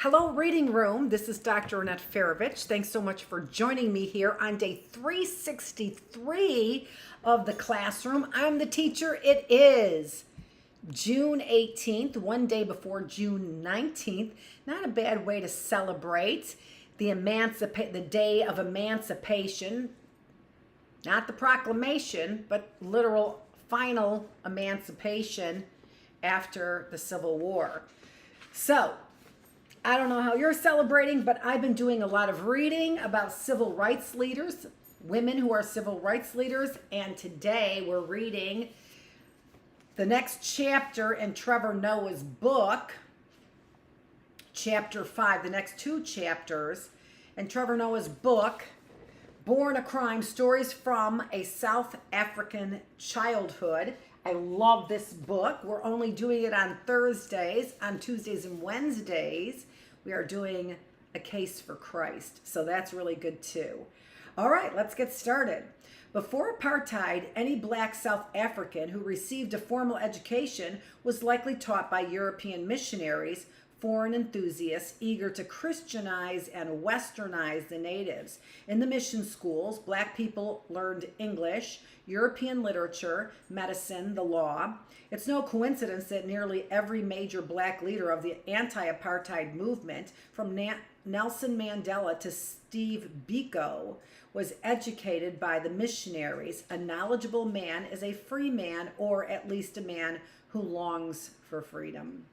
Hello, Reading Room. This is Dr. Annette Feravich. Thanks so much for joining me here on day 363 of the classroom. I'm the teacher. It is June 18th, one day before June 19th. Not a bad way to celebrate the day of emancipation. Not the proclamation, but literal final emancipation after the Civil War. So, I don't know how you're celebrating, but I've been doing a lot of reading about civil rights leaders, women who are civil rights leaders, and today we're reading the next chapter in Trevor Noah's book, chapter 5, the next two chapters in Trevor Noah's book, Born a Crime, Stories from a South African Childhood. I love this book. We're only doing it on Thursdays. On Tuesdays and Wednesdays, we are doing A Case for Christ. So that's really good too. All right, let's get started. Before apartheid, any black South African who received a formal education was likely taught by European missionaries, foreign enthusiasts eager to Christianize and westernize the natives. In the mission schools, black people learned English, European literature, medicine, the law. It's no coincidence that nearly every major black leader of the anti-apartheid movement, from Nelson Mandela to Steve Biko, was educated by the missionaries. A knowledgeable man is a free man, or at least a man who longs for freedom.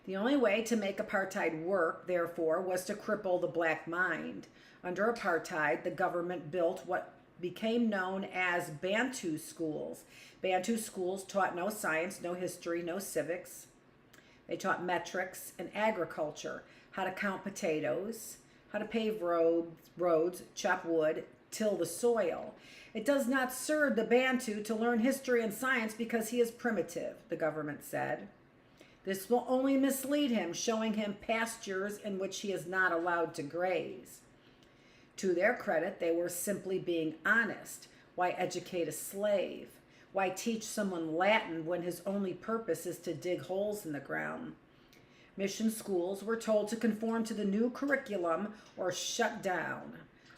The only way to make apartheid work, therefore, was to cripple the black mind. Under apartheid, the government built what became known as Bantu schools. Bantu schools taught no science, no history, no civics. They taught metrics and agriculture, how to count potatoes, how to pave roads, chop wood, till the soil. It does not serve the Bantu to learn history and science because he is primitive, the government said. This will only mislead him, showing him pastures in which he is not allowed to graze. To their credit, they were simply being honest. Why educate a slave? Why teach someone Latin when his only purpose is to dig holes in the ground? Mission schools were told to conform to the new curriculum or shut down.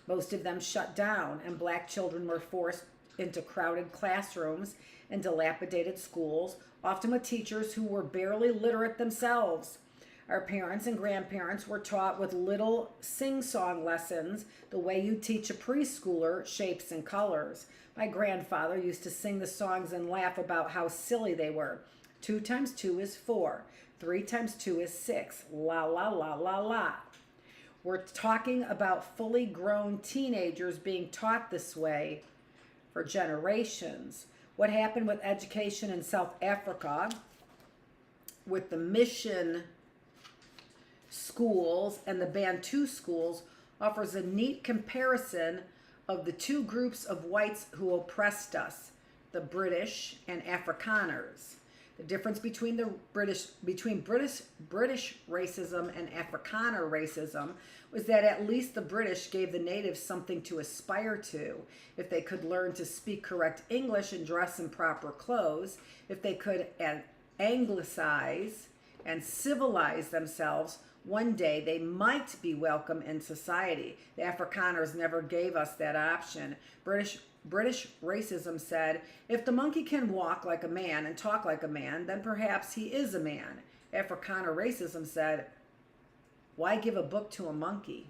Most of them shut down, and black children were forced into crowded classrooms and dilapidated schools, often with teachers who were barely literate themselves. Our parents and grandparents were taught with little sing-song lessons the way you teach a preschooler shapes and colors. My grandfather used to sing the songs and laugh about how silly they were. 2 times 2 is 4. 3 times 2 is 6. La, la, la, la, la. We're talking about fully grown teenagers being taught this way for generations. What happened with education in South Africa with the mission schools and the Bantu schools offers a neat comparison of the two groups of whites who oppressed us, the British and Afrikaners. The difference between British racism and Afrikaner racism was that at least the British gave the natives something to aspire to. If they could learn to speak correct English and dress in proper clothes, if they could anglicize and civilize themselves, one day they might be welcome in society. The Afrikaners never gave us that option. British racism said, if the monkey can walk like a man and talk like a man, then perhaps he is a man. Afrikaner racism said, why give a book to a monkey?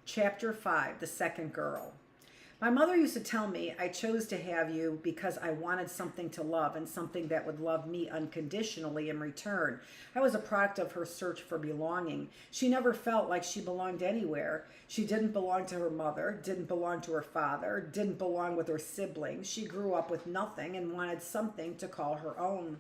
Chapter 5, The Second Girl. My mother used to tell me I chose to have you because I wanted something to love and something that would love me unconditionally in return. I was a product of her search for belonging. She never felt like she belonged anywhere. She didn't belong to her mother, didn't belong to her father, didn't belong with her siblings. She grew up with nothing and wanted something to call her own.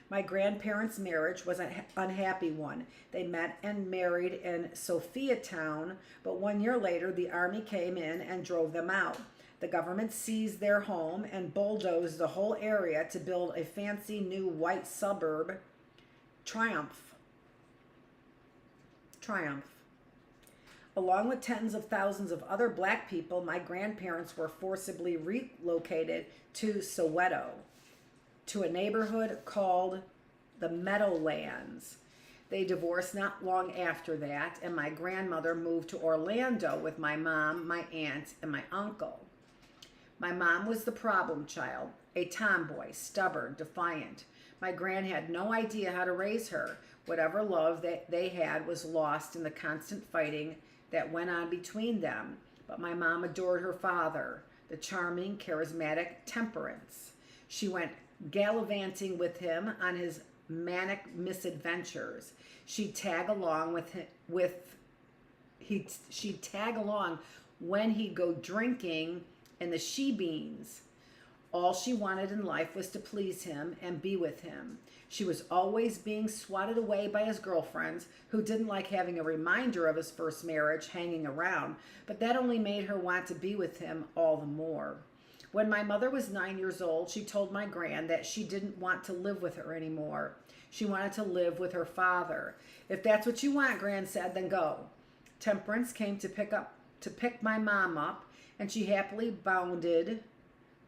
My grandparents' marriage was an unhappy one. They met and married in Sophiatown, but 1 year later, the army came in and drove them out. The government seized their home and bulldozed the whole area to build a fancy new white suburb, Triumph. Along with tens of thousands of other black people, my grandparents were forcibly relocated to Soweto, to a neighborhood called the Meadowlands. They divorced not long after that, and my grandmother moved to Orlando with my mom, my aunt, and my uncle. My mom was the problem child, a tomboy, stubborn, defiant. My gran had no idea how to raise her. Whatever love that they had was lost in the constant fighting that went on between them. But my mom adored her father, the charming, charismatic Temperance. She went gallivanting with him on his manic misadventures. She'd tag along she'd tag along when he'd go drinking in the she-beans. All she wanted in life was to please him and be with him. She was always being swatted away by his girlfriends, who didn't like having a reminder of his first marriage hanging around, but that only made her want to be with him all the more. When my mother was 9 years old, she told my gran that she didn't want to live with her anymore. She wanted to live with her father. If that's what you want, Gran said, then go. Temperance came to pick my mom up, and she happily bounded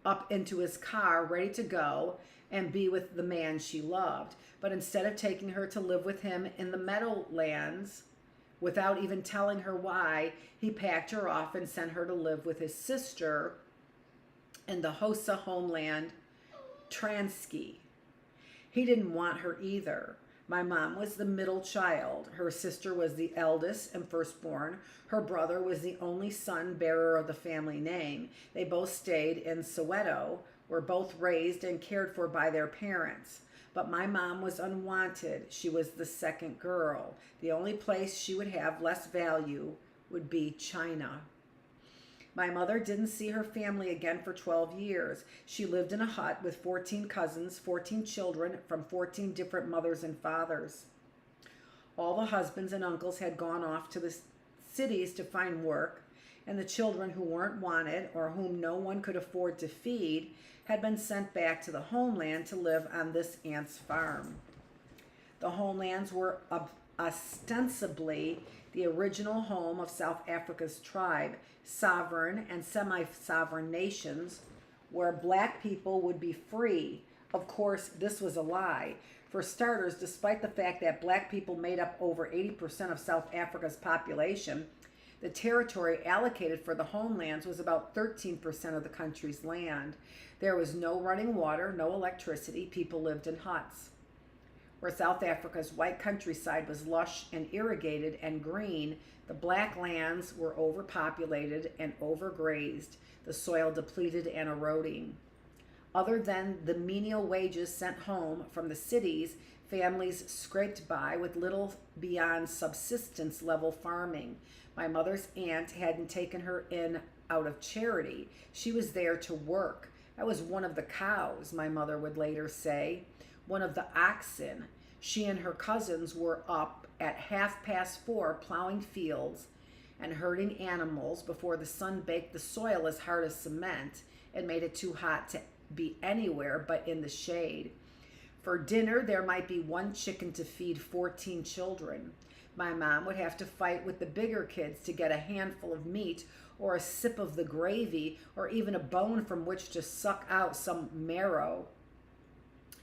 up into his car, ready to go and be with the man she loved. But instead of taking her to live with him in the Meadowlands, without even telling her why, he packed her off and sent her to live with his sister in the Xhosa homeland, Transkei. He didn't want her either. My mom was the middle child. Her sister was the eldest and firstborn. Her brother was the only son bearer of the family name. They both stayed in Soweto, were both raised and cared for by their parents. But my mom was unwanted. She was the second girl. The only place she would have less value would be China. My mother didn't see her family again for 12 years. She lived in a hut with 14 cousins, 14 children from 14 different mothers and fathers. All the husbands and uncles had gone off to the cities to find work, and the children who weren't wanted or whom no one could afford to feed had been sent back to the homeland to live on this aunt's farm. The homelands were ostensibly the original home of South Africa's tribe, sovereign and semi-sovereign nations where black people would be free. Of course, this was a lie. For starters, despite the fact that black people made up over 80% of South Africa's population, the territory allocated for the homelands was about 13% of the country's land. There was no running water, no electricity. People lived in huts. Where South Africa's white countryside was lush and irrigated and green, the black lands were overpopulated and overgrazed, the soil depleted and eroding. Other than the menial wages sent home from the cities, families scraped by with little beyond subsistence level farming. My mother's aunt hadn't taken her in out of charity. She was there to work. I was one of the cows, my mother would later say, one of the oxen. She and her cousins were up at 4:30 plowing fields and herding animals before the sun baked the soil as hard as cement and made it too hot to be anywhere but in the shade. For dinner, there might be one chicken to feed 14 children. My mom would have to fight with the bigger kids to get a handful of meat or a sip of the gravy or even a bone from which to suck out some marrow.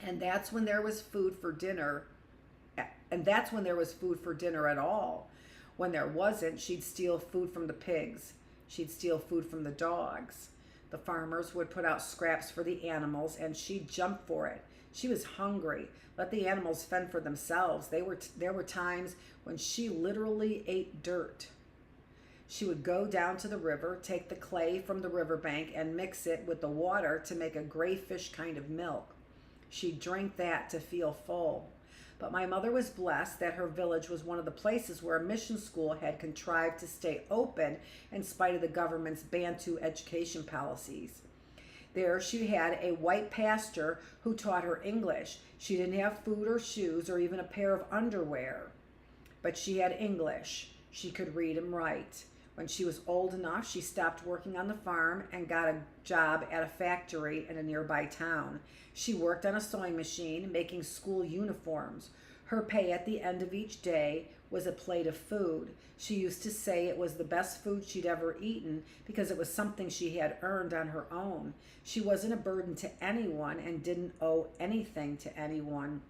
And that's when there was food for dinner. And that's when there was food for dinner at all. When there wasn't, she'd steal food from the pigs. She'd steal food from the dogs. The farmers would put out scraps for the animals, and she'd jump for it. She was hungry. Let the animals fend for themselves. There were times when she literally ate dirt. She would go down to the river, take the clay from the riverbank, and mix it with the water to make a gray fish kind of milk. She'd drink that to feel full. But my mother was blessed that her village was one of the places where a mission school had contrived to stay open in spite of the government's Bantu education policies. There she had a white pastor who taught her English. She didn't have food or shoes or even a pair of underwear, but she had English. She could read and write. When she was old enough, she stopped working on the farm and got a job at a factory in a nearby town. She worked on a sewing machine, making school uniforms. Her pay at the end of each day was a plate of food. She used to say it was the best food she'd ever eaten because it was something she had earned on her own. She wasn't a burden to anyone and didn't owe anything to anyone.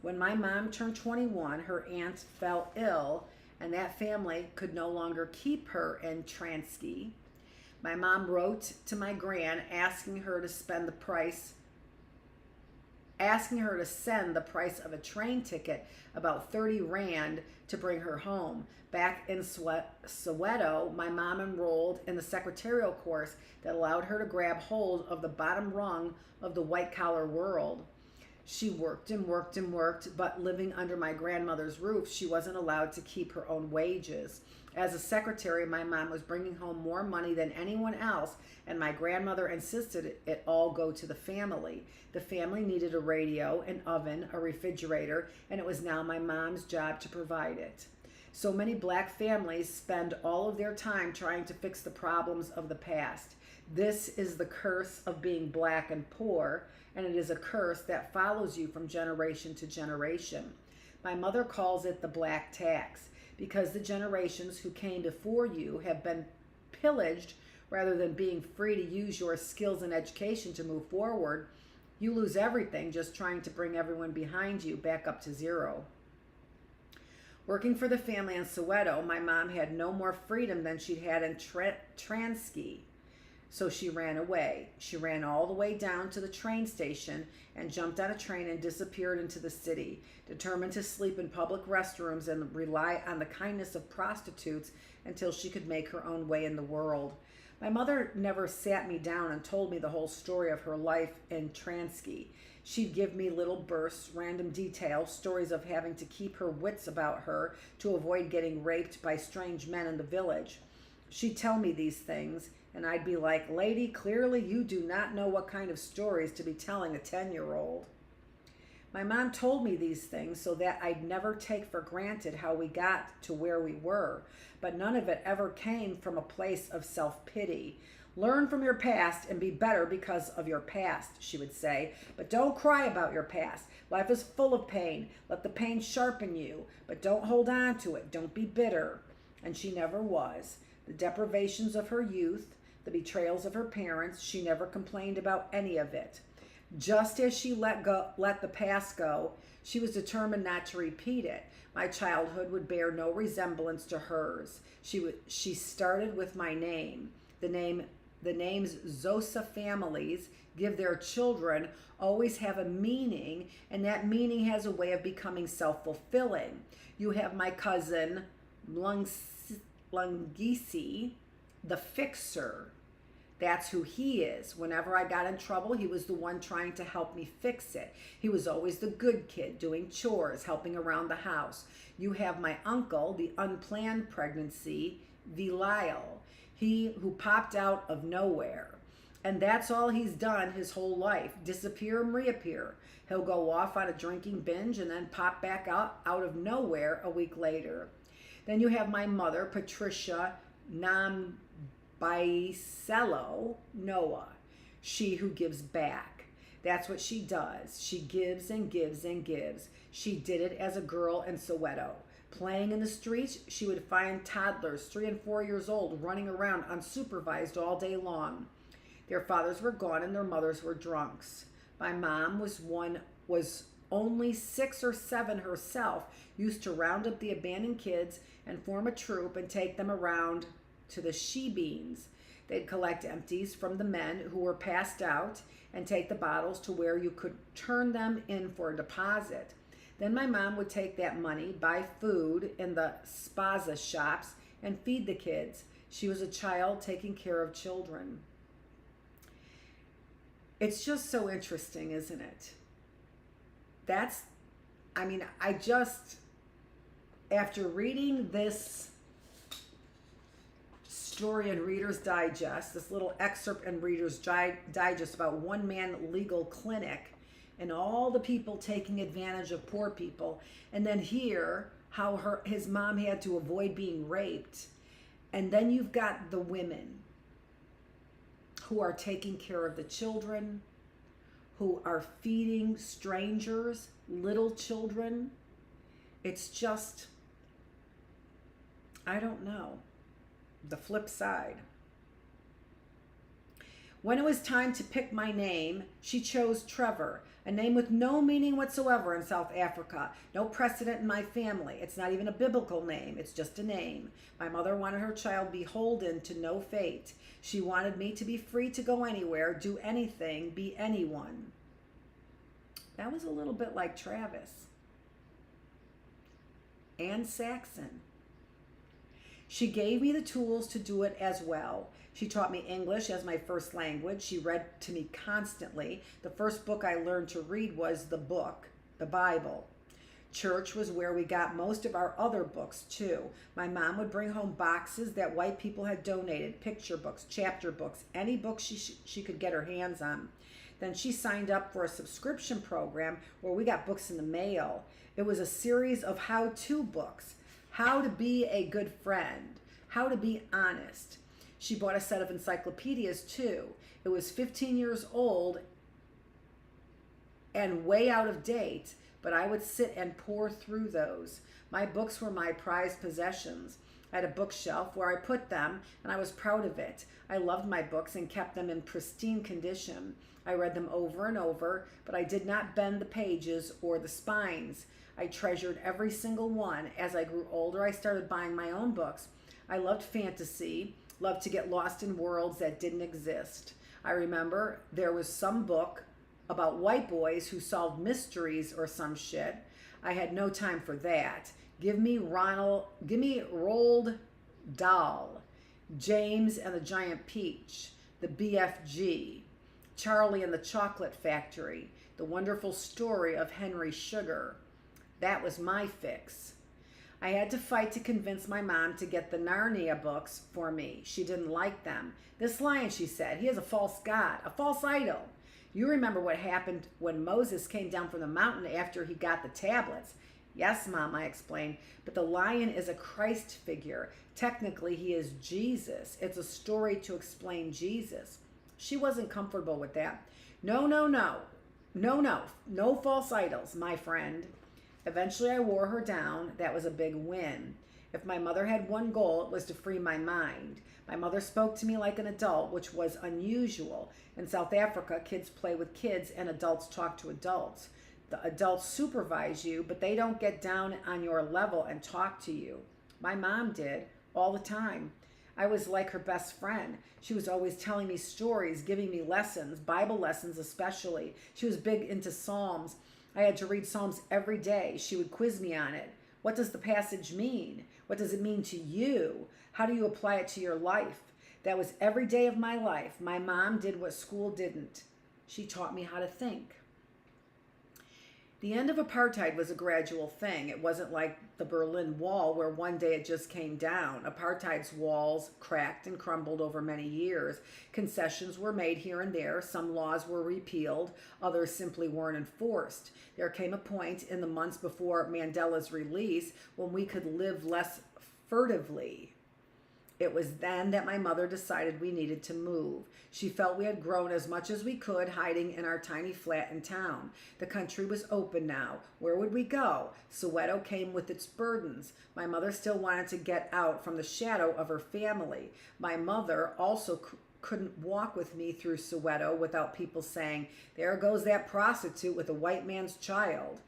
When my mom turned 21, her aunt fell ill, and that family could no longer keep her in Transkei. My mom wrote to my gran asking her to send the price of a train ticket, about 30 Rand, to bring her home. Back in Soweto, my mom enrolled in the secretarial course that allowed her to grab hold of the bottom rung of the white-collar world. She worked and worked and worked, but living under my grandmother's roof, she wasn't allowed to keep her own wages. As a secretary, my mom was bringing home more money than anyone else, and my grandmother insisted it all go to the family. The family needed a radio, an oven, a refrigerator, and it was now my mom's job to provide it. So many black families spend all of their time trying to fix the problems of the past. This is the curse of being black and poor, and it is a curse that follows you from generation to generation. My mother calls it the black tax, because the generations who came before you have been pillaged rather than being free to use your skills and education to move forward. You lose everything just trying to bring everyone behind you back up to zero. Working for the family in Soweto, my mom had no more freedom than she'd had in Transkei. So she ran away. She ran all the way down to the train station and jumped on a train and disappeared into the city, determined to sleep in public restrooms and rely on the kindness of prostitutes until she could make her own way in the world. My mother never sat me down and told me the whole story of her life in Transkei. She'd give me little bursts, random details, stories of having to keep her wits about her to avoid getting raped by strange men in the village. She'd tell me these things, and I'd be like, "Lady, clearly you do not know what kind of stories to be telling a 10-year-old. My mom told me these things so that I'd never take for granted how we got to where we were, but none of it ever came from a place of self-pity. Learn from your past and be better because of your past, she would say, but don't cry about your past. Life is full of pain. Let the pain sharpen you, but don't hold on to it. Don't be bitter." And she never was. The deprivations of her youth, the betrayals of her parents, she never complained about any of it. Just as she let the past go, she was determined not to repeat it. My childhood would bear no resemblance to hers. She started with my name. The names Xhosa families give their children always have a meaning, and that meaning has a way of becoming self-fulfilling. You have my cousin Lungisi, the fixer. That's who he is. Whenever I got in trouble, he was the one trying to help me fix it. He was always the good kid, doing chores, helping around the house. You have my uncle, the unplanned pregnancy, Vilile. He who popped out of nowhere. And that's all he's done his whole life, disappear and reappear. He'll go off on a drinking binge and then pop back out of nowhere a week later. Then you have my mother, Patricia Nambicello Noah, she who gives back. That's what she does. She gives and gives and gives. She did it as a girl in Soweto. Playing in the streets, she would find toddlers 3 and 4 years old running around unsupervised all day long. Their fathers were gone and their mothers were drunks. My mom was only 6 or 7 herself, used to round up the abandoned kids and form a troop and take them around to the she-beans. They'd collect empties from the men who were passed out and take the bottles to where you could turn them in for a deposit. Then my mom would take that money, buy food in the spaza shops, and feed the kids. She was a child taking care of children. It's just so interesting, isn't it? After reading this story in Reader's Digest, this little excerpt in Reader's Digest about one-man legal clinic and all the people taking advantage of poor people, and then hear how his mom had to avoid being raped, and then you've got the women who are taking care of the children, who are feeding strangers, little children. It's just I don't know. The flip side. When it was time to pick my name, she chose Trevor, a name with no meaning whatsoever in South Africa, no precedent in my family. It's not even a biblical name, it's just a name. My mother wanted her child beholden to no fate. She wanted me to be free to go anywhere, do anything, be anyone. That was a little bit like Travis. Anne Saxon. She gave me the tools to do it as well. She taught me English as my first language. She read to me constantly. The first book I learned to read was the Bible. Church was where we got most of our other books too. My mom would bring home boxes that white people had donated, picture books, chapter books, any books she could get her hands on. Then she signed up for a subscription program where we got books in the mail. It was a series of how-to books. How to be a good friend. How to be honest. She bought a set of encyclopedias too. It was 15 years old and way out of date, but I would sit and pore through those. My books were my prized possessions. I had a bookshelf where I put them, and I was proud of it. I loved my books and kept them in pristine condition. I read them over and over, but I did not bend the pages or the spines. I treasured every single one. As I grew older, I started buying my own books. I loved fantasy, loved to get lost in worlds that didn't exist. I remember there was some book about white boys who solved mysteries or some shit. I had no time for that. Give me Roald Dahl, James and the Giant Peach, the BFG, Charlie and the Chocolate Factory, The Wonderful Story of Henry Sugar. That was my fix. I had to fight to convince my mom to get the Narnia books for me. She didn't like them. This lion, she said, he is a false god, a false idol. You remember what happened when Moses came down from the mountain after he got the tablets. Yes, Mom, I explained, but the lion is a Christ figure. Technically, he is Jesus. It's a story to explain Jesus. She wasn't comfortable with that. No false idols, my friend. Eventually, I wore her down. That was a big win. If my mother had one goal, it was to free my mind. My mother spoke to me like an adult, which was unusual. In South Africa, kids play with kids and adults talk to adults. The adults supervise you, but they don't get down on your level and talk to you. My mom did, all the time. I was like her best friend. She was always telling me stories, giving me lessons, Bible lessons especially. She was big into Psalms. I had to read Psalms every day. She would quiz me on it. What does the passage mean? What does it mean to you? How do you apply it to your life? That was every day of my life. My mom did what school didn't. She taught me how to think. The end of apartheid was a gradual thing. It wasn't like the Berlin Wall where one day it just came down. Apartheid's walls cracked and crumbled over many years. Concessions were made here and there. Some laws were repealed. Others simply weren't enforced. There came a point in the months before Mandela's release when we could live less furtively. It was then that my mother decided we needed to move. She felt we had grown as much as we could hiding in our tiny flat in town. The country was open now. Where would we go? Soweto came with its burdens. My mother still wanted to get out from the shadow of her family. My mother also couldn't walk with me through Soweto without people saying, "There goes that prostitute with a white man's child."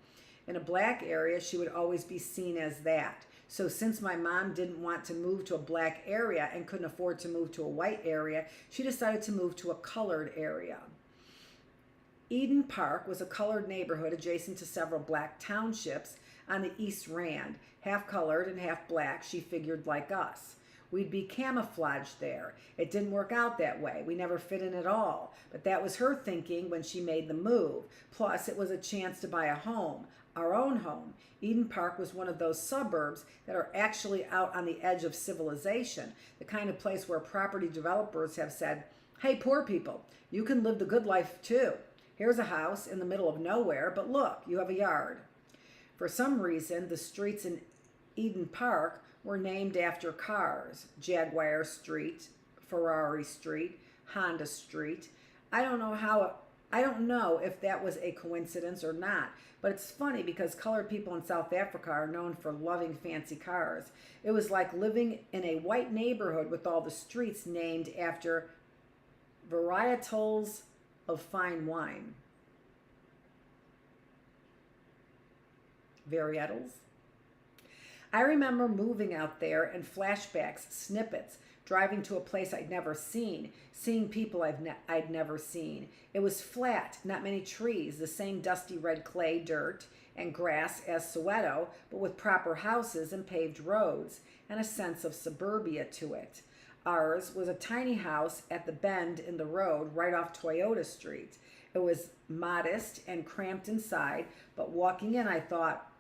In a black area, she would always be seen as that. So since my mom didn't want to move to a black area and couldn't afford to move to a white area, she decided to move to a colored area. Eden Park was a colored neighborhood adjacent to several black townships on the East Rand. Half colored and half black, she figured, like us. We'd be camouflaged there. It didn't work out that way. We never fit in at all. But that was her thinking when she made the move. Plus, it was a chance to buy a home, our own home. Eden Park was one of those suburbs that are actually out on the edge of civilization, the kind of place where property developers have said, "Hey, poor people, you can live the good life too. Here's a house in the middle of nowhere, but look, you have a yard." For some reason, the streets in Eden Park were named after cars. Jaguar Street, Ferrari Street, Honda Street. I don't know I don't know if that was a coincidence or not, but it's funny because colored people in South Africa are known for loving fancy cars. It was like living in a white neighborhood with all the streets named after varietals of fine wine. Varietals? I remember moving out there and flashbacks, snippets, driving to a place I'd never seen, seeing people I'd never seen. It was flat, not many trees, the same dusty red clay, dirt, and grass as Soweto, but with proper houses and paved roads, and a sense of suburbia to it. Ours was a tiny house at the bend in the road right off Toyota Street. It was modest and cramped inside, but walking in I thought,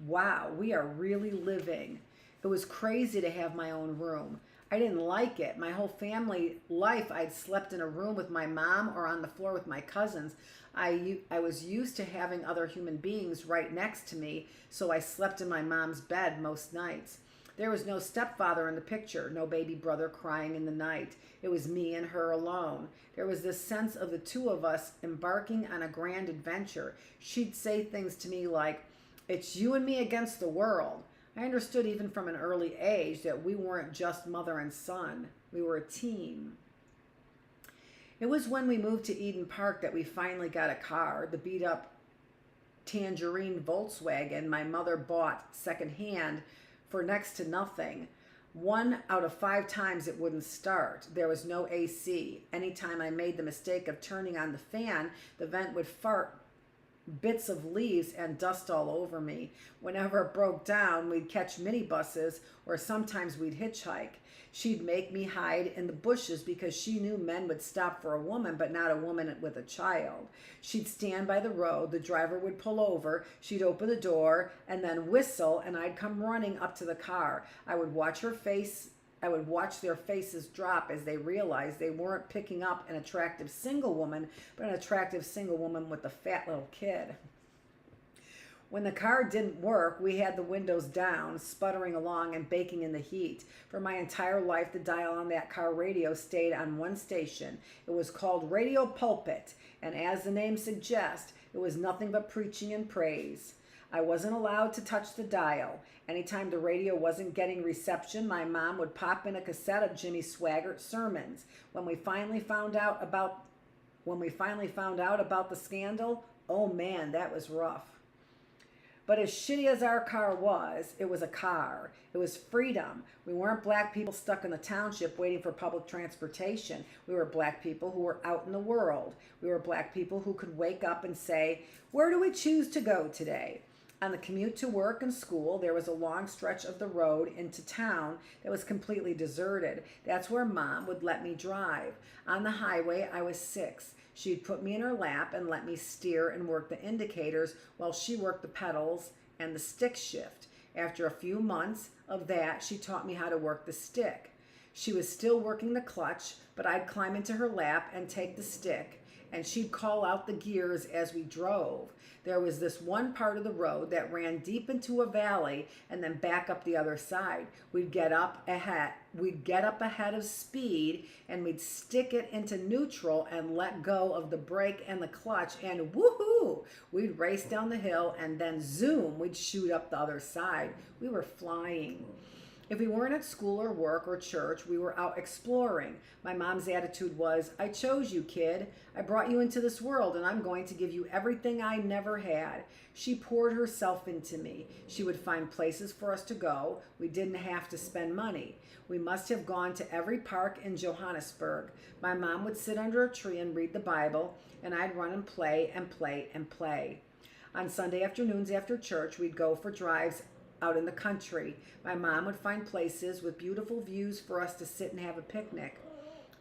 wow, we are really living. It was crazy to have my own room. I didn't like it. My whole family life, I'd slept in a room with my mom or on the floor with my cousins. I was used to having other human beings right next to me, so I slept in my mom's bed most nights. There was no stepfather in the picture, no baby brother crying in the night. It was me and her alone. There was this sense of the two of us embarking on a grand adventure. She'd say things to me like, "It's you and me against the world." I understood even from an early age that we weren't just mother and son. We were a team. It was when we moved to Eden Park that we finally got a car, the beat-up Tangerine Volkswagen my mother bought secondhand for next to nothing. 1 out of 5 times it wouldn't start. There was no AC. Anytime I made the mistake of turning on the fan, the vent would fart bits of leaves and dust all over me. Whenever it broke down, we'd catch minibuses or sometimes we'd hitchhike. She'd make me hide in the bushes because she knew men would stop for a woman, but not a woman with a child. She'd stand by the road, the driver would pull over, she'd open the door and then whistle, and I'd come running up to the car. I would watch their faces drop as they realized they weren't picking up an attractive single woman, but an attractive single woman with a fat little kid. When the car didn't work, we had the windows down, sputtering along and baking in the heat. For my entire life, the dial on that car radio stayed on one station. It was called Radio Pulpit, and as the name suggests, it was nothing but preaching and praise. I wasn't allowed to touch the dial. Anytime the radio wasn't getting reception, my mom would pop in a cassette of Jimmy Swaggart's sermons. When we finally found out about the scandal, oh man, that was rough. But as shitty as our car was, it was a car. It was freedom. We weren't black people stuck in the township waiting for public transportation. We were black people who were out in the world. We were black people who could wake up and say, "Where do we choose to go today?" On the commute to work and school, there was a long stretch of the road into town that was completely deserted. That's where Mom would let me drive. On the highway, I was 6. She'd put me in her lap and let me steer and work the indicators while she worked the pedals and the stick shift. After a few months of that, she taught me how to work the stick. She was still working the clutch, but I'd climb into her lap and take the stick, and she'd call out the gears as we drove. There was this one part of the road that ran deep into a valley and then back up the other side. We'd get up ahead of speed, and we'd stick it into neutral and let go of the brake and the clutch, and woohoo! We'd race down the hill, and then zoom, we'd shoot up the other side. We were flying. If we weren't at school or work or church, we were out exploring. My mom's attitude was, "I chose you, kid. I brought you into this world, and I'm going to give you everything I never had." She poured herself into me. She would find places for us to go. We didn't have to spend money. We must have gone to every park in Johannesburg. My mom would sit under a tree and read the Bible, and I'd run and play and play and play. On Sunday afternoons after church, we'd go for drives out in the country. My mom would find places with beautiful views for us to sit and have a picnic.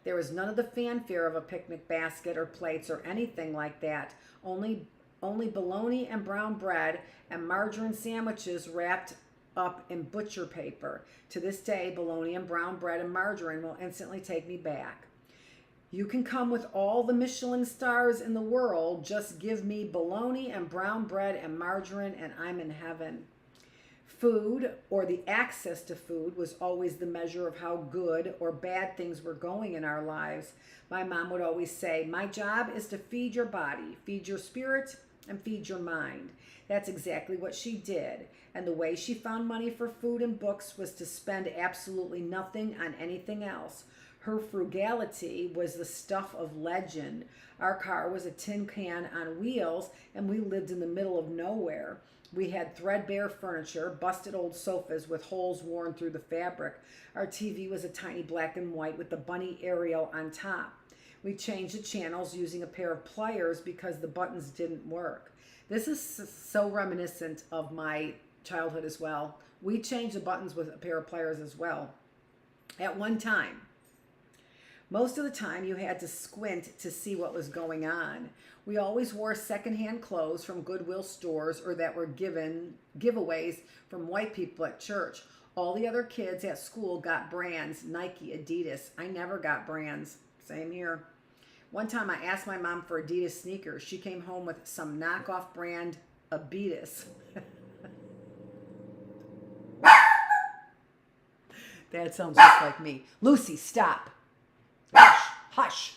There was none of the fanfare of a picnic basket or plates or anything like that. Only bologna and brown bread and margarine sandwiches wrapped up in butcher paper. To this day, bologna and brown bread and margarine will instantly take me back. You can come with all the Michelin stars in the world. Just give me bologna and brown bread and margarine and I'm in heaven. Food, or the access to food, was always the measure of how good or bad things were going in our lives. My mom would always say, my job is to feed your body, feed your spirit, and feed your mind. That's exactly what she did. And the way she found money for food and books was to spend absolutely nothing on anything else. Her frugality was the stuff of legend. Our car was a tin can on wheels, and we lived in the middle of nowhere. We had threadbare furniture, busted old sofas with holes worn through the fabric. Our TV was a tiny black and white with the bunny Ariel on top. We changed the channels using a pair of pliers because the buttons didn't work. This is so reminiscent of my childhood as well. We changed the buttons with a pair of pliers as well. At one time, most of the time you had to squint to see what was going on. We always wore secondhand clothes from Goodwill stores or that were giveaways from white people at church. All the other kids at school got brands, Nike, Adidas. I never got brands. Same here. One time I asked my mom for Adidas sneakers. She came home with some knockoff brand Adidas. That sounds just like me. Lucy, stop. Hush, hush.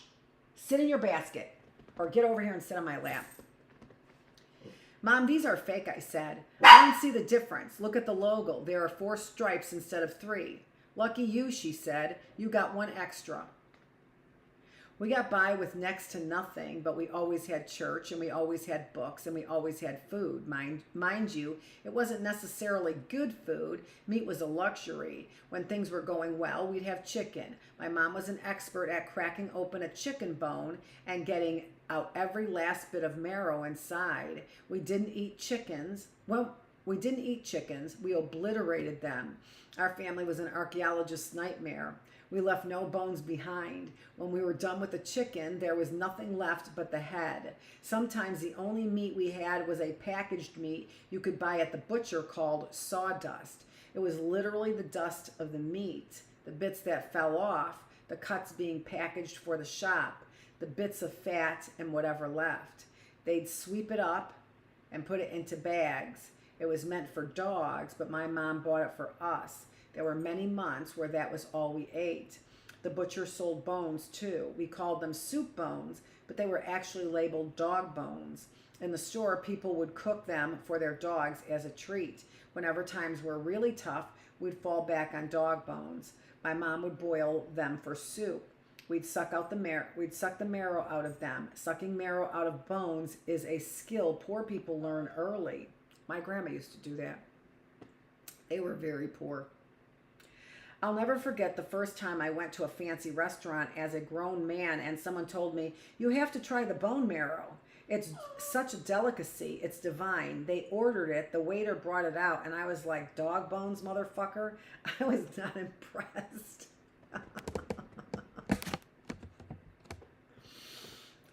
Sit in your basket. Or get over here and sit on my lap. Mom, these are fake, I said. I don't see the difference. Look at the logo. There are 4 stripes instead of 3. Lucky you, she said. You got 1 extra. We got by with next to nothing, but we always had church, and we always had books, and we always had food. Mind you, it wasn't necessarily good food. Meat was a luxury. When things were going well, we'd have chicken. My mom was an expert at cracking open a chicken bone and getting out every last bit of marrow inside. We didn't eat chickens. Well, we didn't eat chickens. We obliterated them. Our family was an archaeologist's nightmare. We left no bones behind. When we were done with the chicken, there was nothing left but the head. Sometimes the only meat we had was a packaged meat you could buy at the butcher called sawdust. It was literally the dust of the meat, the bits that fell off, the cuts being packaged for the shop, the bits of fat and whatever left. They'd sweep it up and put it into bags. It was meant for dogs, but my mom bought it for us. There were many months where that was all we ate. The butcher sold bones too. We called them soup bones, but they were actually labeled dog bones. In the store, people would cook them for their dogs as a treat. Whenever times were really tough, we'd fall back on dog bones. My mom would boil them for soup. We'd suck the marrow out of them. Sucking marrow out of bones is a skill poor people learn early. My grandma used to do that. They were very poor. I'll never forget the first time I went to a fancy restaurant as a grown man and someone told me, you have to try the bone marrow. It's such a delicacy. It's divine. They ordered it. The waiter brought it out. And I was like, dog bones, motherfucker? I was not impressed.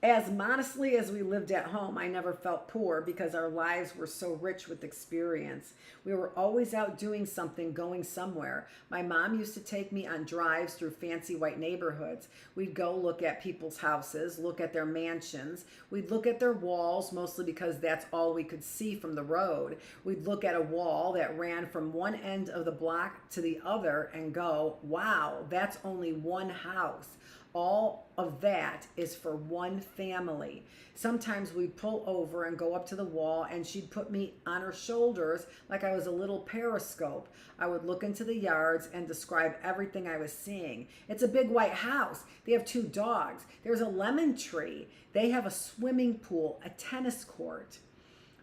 As modestly as we lived at home, I never felt poor because our lives were so rich with experience. We were always out doing something, going somewhere. My mom used to take me on drives through fancy white neighborhoods. We'd go look at people's houses, look at their mansions. We'd look at their walls, mostly because that's all we could see from the road. We'd look at a wall that ran from one end of the block to the other and go, wow, that's only one house. All of that is for one family. Sometimes we'd pull over and go up to the wall and she'd put me on her shoulders like I was a little periscope. I would look into the yards and describe everything I was seeing. It's a big white house. They have 2 dogs. There's a lemon tree. They have a swimming pool, a tennis court.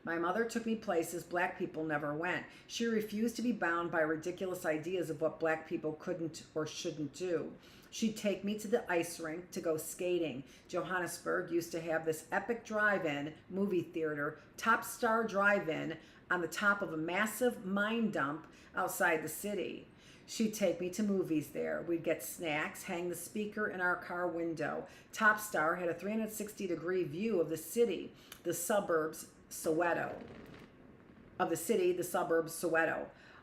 My mother took me places black people never went. She refused to be bound by ridiculous ideas of what black people couldn't or shouldn't do. She'd take me to the ice rink to go skating. Johannesburg used to have this epic drive-in movie theater, Top Star Drive-In, on the top of a massive mine dump outside the city. She'd take me to movies there. We'd get snacks, hang the speaker in our car window. Top Star had a 360-degree view of the city, the suburbs, Soweto.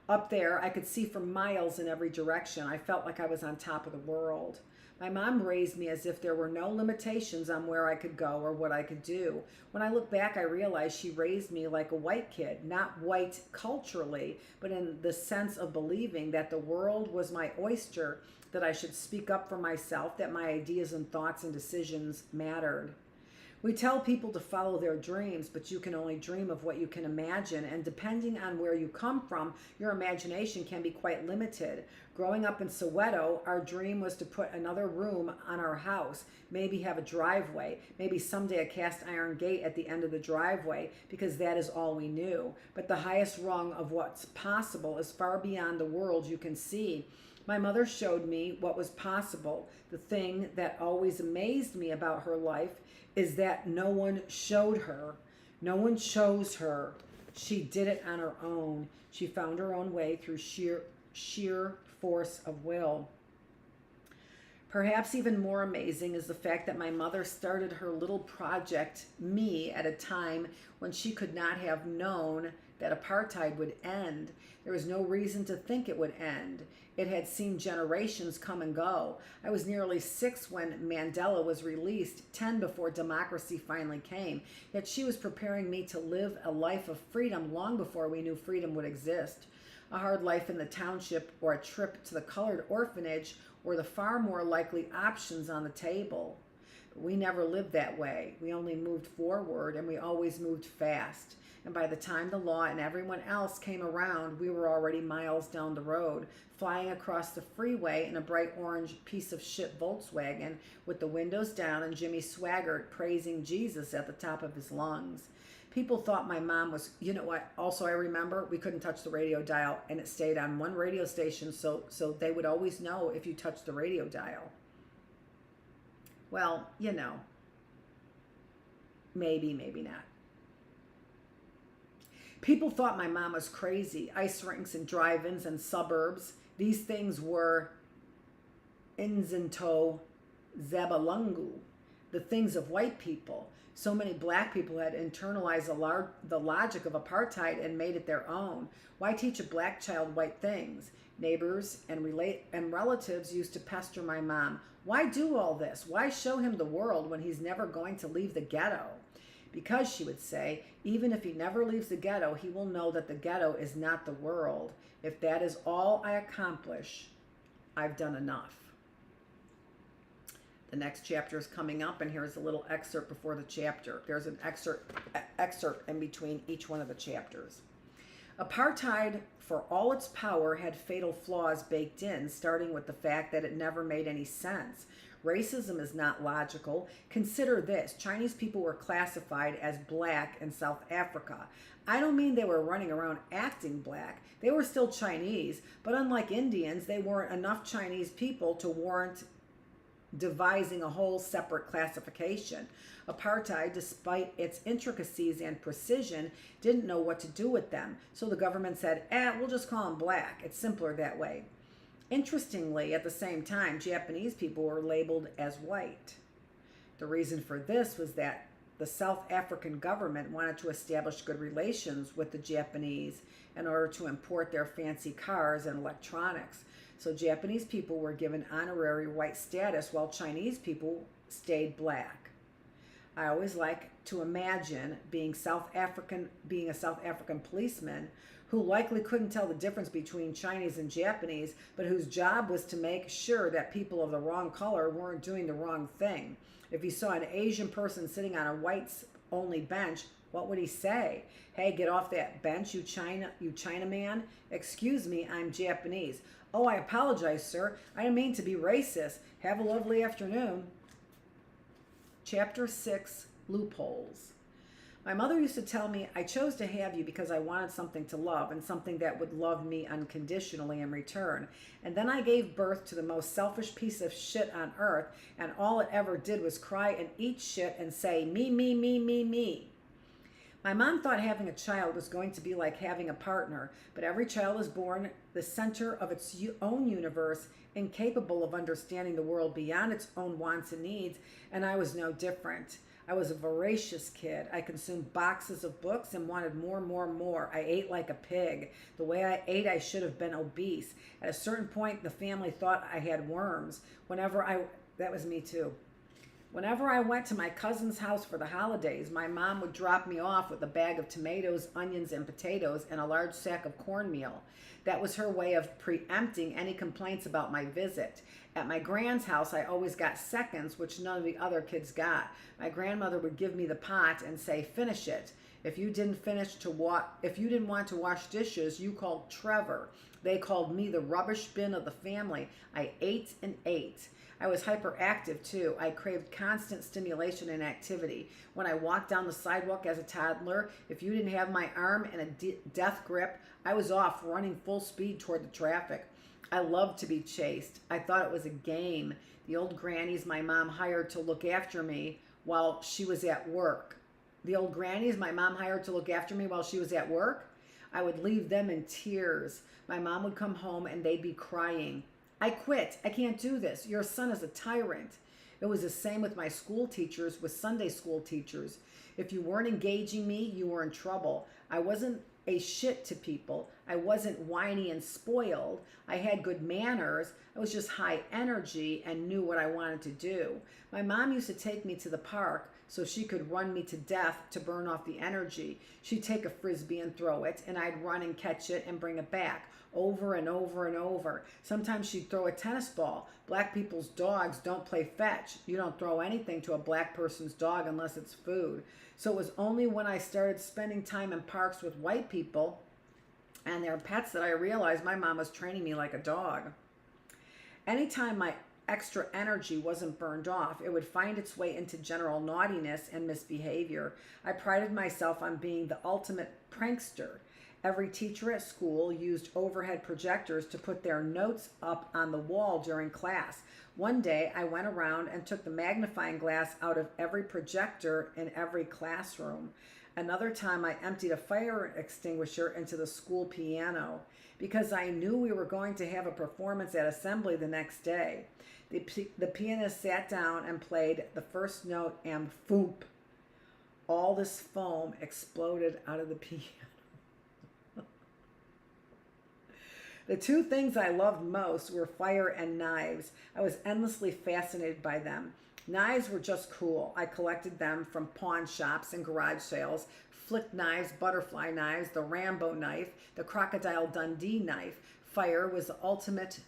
Up there, I could see for miles in every direction. I felt like I was on top of the world. My mom raised me as if there were no limitations on where I could go or what I could do. When I look back, I realize she raised me like a white kid, not white culturally, but in the sense of believing that the world was my oyster, that I should speak up for myself, that my ideas and thoughts and decisions mattered. We tell people to follow their dreams, but you can only dream of what you can imagine, and depending on where you come from, your imagination can be quite limited. Growing up in Soweto, our dream was to put another room on our house, maybe have a driveway, maybe someday a cast iron gate at the end of the driveway, because that is all we knew. But the highest rung of what's possible is far beyond the world you can see. My mother showed me what was possible. The thing that always amazed me about her life is that no one showed her. No one chose her. She did it on her own. She found her own way through sheer force of will. Perhaps even more amazing is the fact that my mother started her little project, me, at a time when she could not have known that apartheid would end. There was no reason to think it would end. It had seen generations come and go. I was nearly 6 when Mandela was released, 10 before democracy finally came. Yet she was preparing me to live a life of freedom long before we knew freedom would exist. A hard life in the township or a trip to the colored orphanage were the far more likely options on the table. But we never lived that way. We only moved forward, and we always moved fast. And by the time the law and everyone else came around, we were already miles down the road, flying across the freeway in a bright orange piece of shit Volkswagen with the windows down and Jimmy Swaggart praising Jesus at the top of his lungs. People thought my mom was, you know what, also I remember we couldn't touch the radio dial, and it stayed on one radio station, so they would always know if you touched the radio dial. Well, you know, maybe not. People thought my mom was crazy. Ice rinks and drive-ins and suburbs. These things were Inzinto Zabalungu, the things of white people. So many black people had internalized the logic of apartheid and made it their own. Why teach a black child white things? Neighbors and relatives used to pester my mom. Why do all this? Why show him the world when he's never going to leave the ghetto? Because, she would say, even if he never leaves the ghetto, he will know that the ghetto is not the world. If that is all I accomplish, I've done enough. The next chapter is coming up, and here's a little excerpt before the chapter. There's an excerpt in between each one of the chapters. Apartheid, for all its power, had fatal flaws baked in, starting with the fact that it never made any sense. Racism is not logical. Consider this. Chinese people were classified as black in South Africa. I don't mean they were running around acting black. They were still Chinese, but unlike Indians, they weren't enough Chinese people to warrant devising a whole separate classification. Apartheid, despite its intricacies and precision, didn't know what to do with them. So the government said, we'll just call them black. It's simpler that way. Interestingly, at the same time, Japanese people were labeled as white. The reason for this was that the South African government wanted to establish good relations with the Japanese in order to import their fancy cars and electronics. So Japanese people were given honorary white status while Chinese people stayed black. I always like to imagine being a South African policeman who likely couldn't tell the difference between Chinese and Japanese, but whose job was to make sure that people of the wrong color weren't doing the wrong thing. If he saw an Asian person sitting on a whites-only bench, what would he say? Hey, get off that bench, you Chinaman. Excuse me, I'm Japanese. Oh, I apologize, sir. I didn't mean to be racist. Have a lovely afternoon. Chapter 6, Loopholes. My mother used to tell me, I chose to have you because I wanted something to love and something that would love me unconditionally in return. And then I gave birth to the most selfish piece of shit on earth, and all it ever did was cry and eat shit and say, me, me, me, me, me. My mom thought having a child was going to be like having a partner, but every child is born the center of its own universe, incapable of understanding the world beyond its own wants and needs, and I was no different. I was a voracious kid. I consumed boxes of books and wanted more. I ate like a pig. The way I ate, I should have been obese. At a certain point, the family thought I had worms. Whenever I That was me too. Whenever I went to my cousin's house for the holidays, my mom would drop me off with a bag of tomatoes, onions, and potatoes and a large sack of cornmeal. That was her way of preempting any complaints about my visit. At my grand's house, I always got seconds, which none of the other kids got. My grandmother would give me the pot and say, "Finish it. If you didn't want to wash dishes, you called Trevor." They called me the rubbish bin of the family. I ate and ate. I was hyperactive too. I craved constant stimulation and activity. When I walked down the sidewalk as a toddler, if you didn't have my arm in a death grip, I was off running full speed toward the traffic. I loved to be chased. I thought it was a game. The old grannies my mom hired to look after me while she was at work. The old grannies my mom hired to look after me while she was at work? I would leave them in tears. My mom would come home and they'd be crying. "I quit. I can't do this. Your son is a tyrant." It was the same with my school teachers, with Sunday school teachers. If you weren't engaging me, you were in trouble. I wasn't a shit to people. I wasn't whiny and spoiled. I had good manners. I was just high energy and knew what I wanted to do. My mom used to take me to the park so she could run me to death to burn off the energy. She'd take a frisbee and throw it, and I'd run and catch it and bring it back over and over and over. Sometimes she'd throw a tennis ball. Black people's dogs don't play fetch. You don't throw anything to a black person's dog unless it's food. So it was only when I started spending time in parks with white people and their pets that I realized my mom was training me like a dog. Anytime my extra energy wasn't burned off, it would find its way into general naughtiness and misbehavior. I prided myself on being the ultimate prankster. Every teacher at school used overhead projectors to put their notes up on the wall during class. One day, I went around and took the magnifying glass out of every projector in every classroom. Another time, I emptied a fire extinguisher into the school piano because I knew we were going to have a performance at assembly the next day. The pianist sat down and played the first note, and foop, all this foam exploded out of the piano. The two things I loved most were fire and knives. I was endlessly fascinated by them. Knives were just cool. I collected them from pawn shops and garage sales. Flick knives, butterfly knives, the Rambo knife, the Crocodile Dundee knife. Fire was the ultimate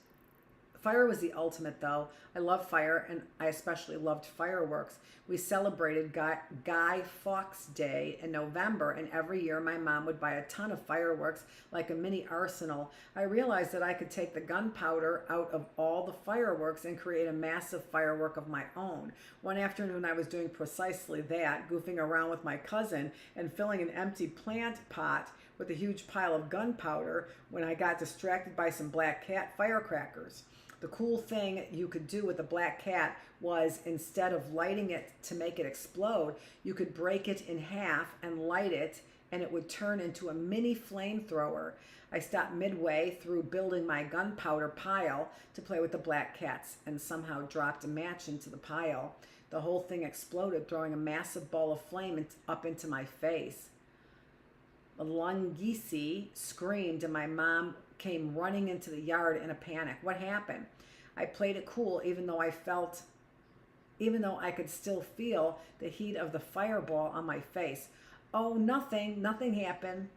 though. I love fire, and I especially loved fireworks. We celebrated Guy Fawkes Day in November, and every year my mom would buy a ton of fireworks, like a mini arsenal. I realized that I could take the gunpowder out of all the fireworks and create a massive firework of my own. One afternoon I was doing precisely that, goofing around with my cousin and filling an empty plant pot with a huge pile of gunpowder when I got distracted by some black cat firecrackers. The cool thing you could do with a black cat was, instead of lighting it to make it explode, you could break it in half and light it, and it would turn into a mini flamethrower. I stopped midway through building my gunpowder pile to play with the black cats and somehow dropped a match into the pile. The whole thing exploded, throwing a massive ball of flame up into my face. Lungisi screamed, and my mom came running into the yard in a panic. What happened? I played it cool, even though I could still feel the heat of the fireball on my face. "Oh, nothing happened."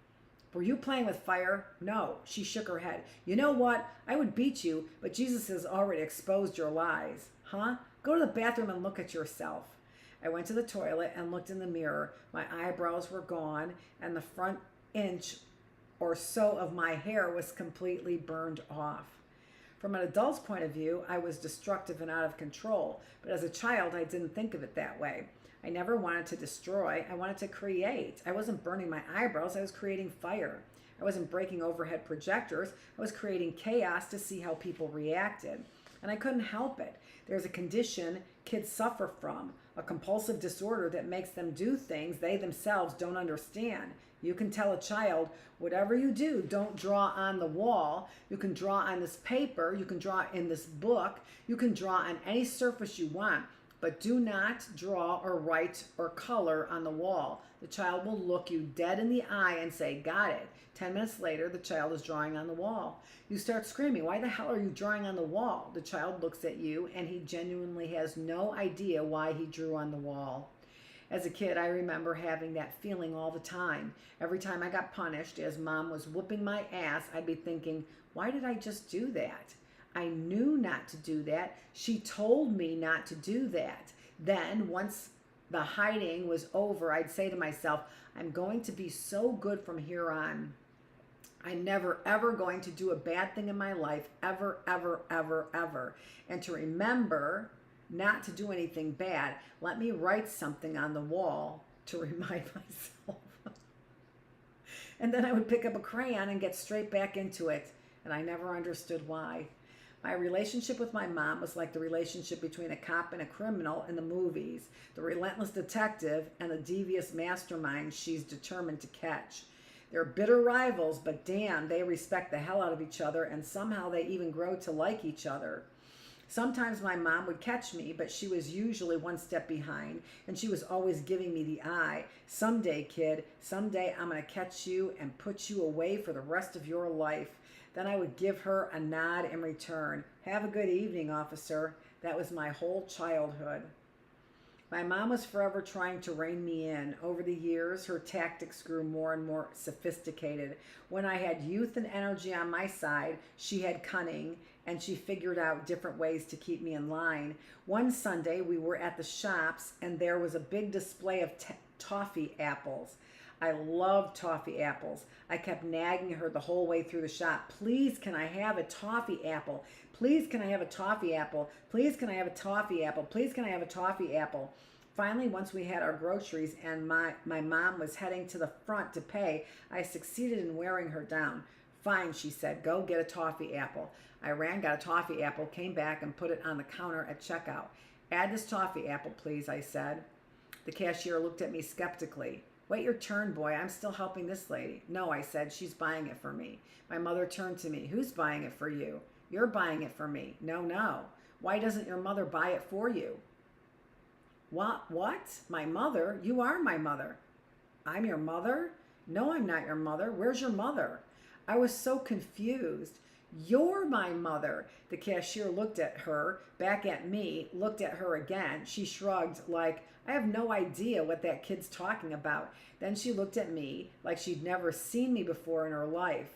"Were you playing with fire?" "No." She shook her head. "You know what? I would beat you, but Jesus has already exposed your lies." "Huh? Go to the bathroom and look at yourself." I went to the toilet and looked in the mirror. My eyebrows were gone, and the front inch or so of my hair was completely burned off. From an adult's point of view, I was destructive and out of control, but as a child, I didn't think of it that way. I never wanted to destroy, I wanted to create. I wasn't burning my eyebrows, I was creating fire. I wasn't breaking overhead projectors, I was creating chaos to see how people reacted. And I couldn't help it. There's a condition kids suffer from, a compulsive disorder that makes them do things they themselves don't understand. You can tell a child, whatever you do, don't draw on the wall. You can draw on this paper. You can draw in this book. You can draw on any surface you want. But do not draw or write or color on the wall. The child will look you dead in the eye and say, got it. 10 minutes later, the child is drawing on the wall. You start screaming, why the hell are you drawing on the wall? The child looks at you and he genuinely has no idea why he drew on the wall. As a kid, I remember having that feeling all the time. Every time I got punished, as mom was whooping my ass, I'd be thinking, why did I just do that? I knew not to do that. She told me not to do that. Then, once the hiding was over, I'd say to myself, I'm going to be so good from here on. I'm never, ever going to do a bad thing in my life, ever, ever, ever, ever. And to remember not to do anything bad, let me write something on the wall to remind myself. And then I would pick up a crayon and get straight back into it. And I never understood why. My relationship with my mom was like the relationship between a cop and a criminal in the movies, the relentless detective and the devious mastermind she's determined to catch. They're bitter rivals, but damn, they respect the hell out of each other, and somehow they even grow to like each other. Sometimes my mom would catch me, but she was usually one step behind, and she was always giving me the eye. Someday, kid, someday I'm going to catch you and put you away for the rest of your life. Then I would give her a nod in return. Have a good evening, officer. That was my whole childhood. My mom was forever trying to rein me in. Over the years, her tactics grew more and more sophisticated. When I had youth and energy on my side, she had cunning, and she figured out different ways to keep me in line. One Sunday, we were at the shops, and there was a big display of toffee apples. I loved toffee apples. I kept nagging her the whole way through the shop. Please, can I have a toffee apple? Please, can I have a toffee apple? Please, can I have a toffee apple? Please, can I have a toffee apple? Finally, once we had our groceries and my mom was heading to the front to pay, I succeeded in wearing her down. Fine, she said, go get a toffee apple. I ran, got a toffee apple, came back and put it on the counter at checkout. Add this toffee apple, please, I said. The cashier looked at me skeptically. Wait your turn, boy. I'm still helping this lady. No, I said, she's buying it for me. My mother turned to me. Who's buying it for you? You're buying it for me. No, no. Why doesn't your mother buy it for you? What? My mother? You are my mother. I'm your mother? No, I'm not your mother. Where's your mother? I was so confused. You're my mother. The cashier looked at her, back at me, looked at her again. She shrugged like, I have no idea what that kid's talking about. Then she looked at me like she'd never seen me before in her life.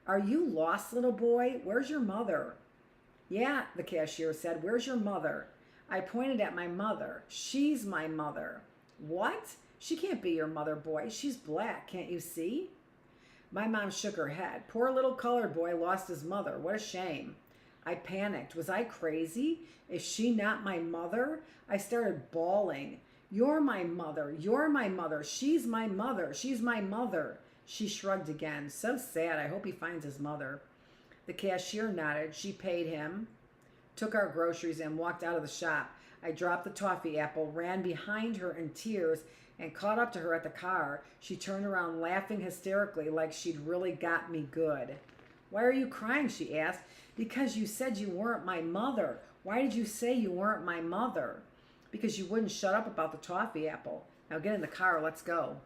Are you lost, little boy? Where's your mother? Yeah, the cashier said, where's your mother? I pointed at my mother. She's my mother. What? She can't be your mother, boy. She's black. Can't you see? My mom shook her head. Poor little colored boy lost his mother. What a shame. I panicked. Was I crazy? Is she not my mother? I started bawling. You're my mother. You're my mother. She's my mother. She's my mother. She shrugged again. So sad. I hope he finds his mother. The cashier nodded. She paid him, took our groceries, and walked out of the shop. I dropped the toffee apple, ran behind her in tears, and caught up to her at the car. She turned around laughing hysterically like she'd really got me good. Why are you crying? She asked. Because you said you weren't my mother. Why did you say you weren't my mother? Because you wouldn't shut up about the toffee apple. Now get in the car, let's go.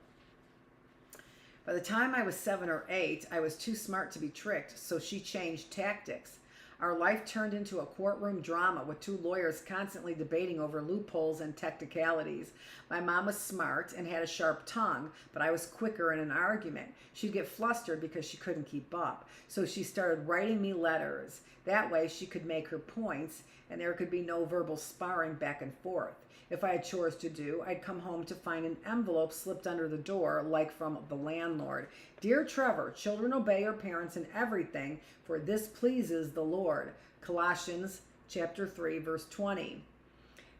By the time I was 7 or 8, I was too smart to be tricked, so she changed tactics. Our life turned into a courtroom drama with two lawyers constantly debating over loopholes and technicalities. My mom was smart and had a sharp tongue, but I was quicker in an argument. She'd get flustered because she couldn't keep up, so she started writing me letters. That way she could make her points, and there could be no verbal sparring back and forth. If I had chores to do, I'd come home to find an envelope slipped under the door, like from the landlord. Dear Trevor, children obey your parents in everything, for this pleases the Lord. Colossians chapter 3, verse 20.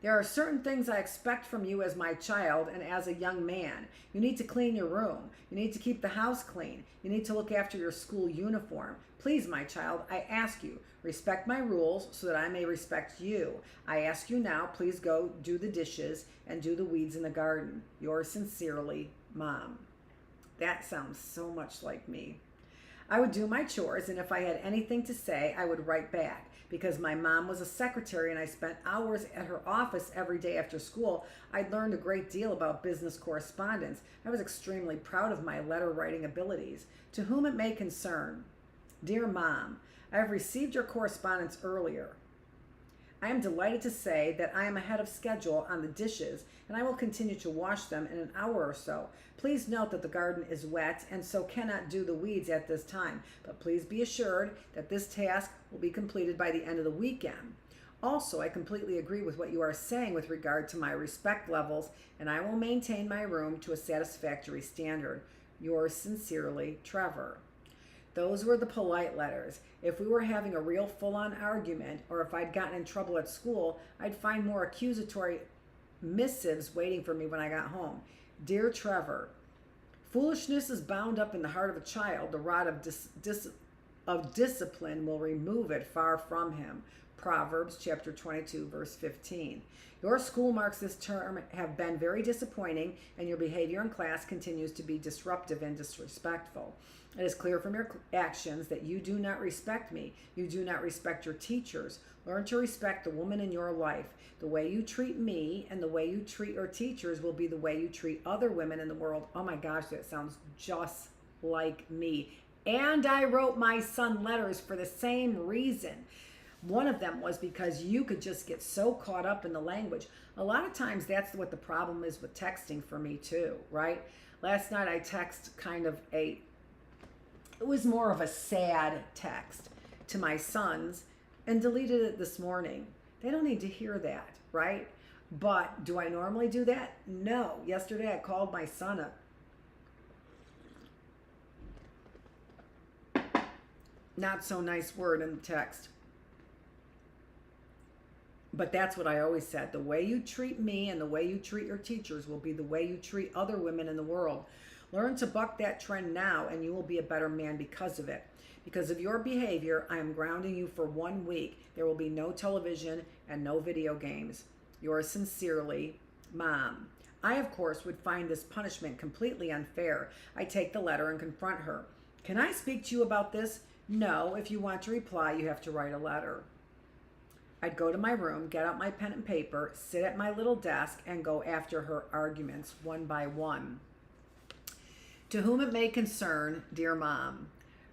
There are certain things I expect from you as my child and as a young man. You need to clean your room. You need to keep the house clean. You need to look after your school uniform. Please, my child, I ask you, respect my rules so that I may respect you. I ask you now, please go do the dishes and do the weeds in the garden. Yours sincerely, Mom. That sounds so much like me. I would do my chores, and if I had anything to say, I would write back. Because my mom was a secretary and I spent hours at her office every day after school, I'd learned a great deal about business correspondence. I was extremely proud of my letter writing abilities. To whom it may concern, Dear Mom, I have received your correspondence earlier. I am delighted to say that I am ahead of schedule on the dishes, and I will continue to wash them in an hour or so. Please note that the garden is wet and so cannot do the weeds at this time, but please be assured that this task will be completed by the end of the weekend. Also, I completely agree with what you are saying with regard to my respect levels, and I will maintain my room to a satisfactory standard. Yours sincerely, Trevor. Those were the polite letters. If we were having a real full-on argument, or if I'd gotten in trouble at school, I'd find more accusatory missives waiting for me when I got home. Dear Trevor, foolishness is bound up in the heart of a child. The rod of discipline will remove it far from him. Proverbs chapter 22, verse 15. Your school marks this term have been very disappointing, and your behavior in class continues to be disruptive and disrespectful. It is clear from your actions that you do not respect me. You do not respect your teachers. Learn to respect the woman in your life. The way you treat me and the way you treat your teachers will be the way you treat other women in the world. Oh my gosh, that sounds just like me. And I wrote my son letters for the same reason. One of them was because you could just get so caught up in the language. A lot of times that's what the problem is with texting for me too, right? Last night I text it was more of a sad text to my sons and deleted it this morning. They don't need to hear that, right? But do I normally do that? No. Yesterday I called my son a not so nice word in the text. But that's what I always said. The way you treat me and the way you treat your teachers will be the way you treat other women in the world. Learn to buck that trend now, and you will be a better man because of it. Because of your behavior, I am grounding you for 1 week. There will be no television and no video games. Yours sincerely, Mom. I, of course, would find this punishment completely unfair. I take the letter and confront her. Can I speak to you about this? No. If you want to reply, you have to write a letter. I'd go to my room, get out my pen and paper, sit at my little desk, and go after her arguments one by one. To whom it may concern, Dear Mom.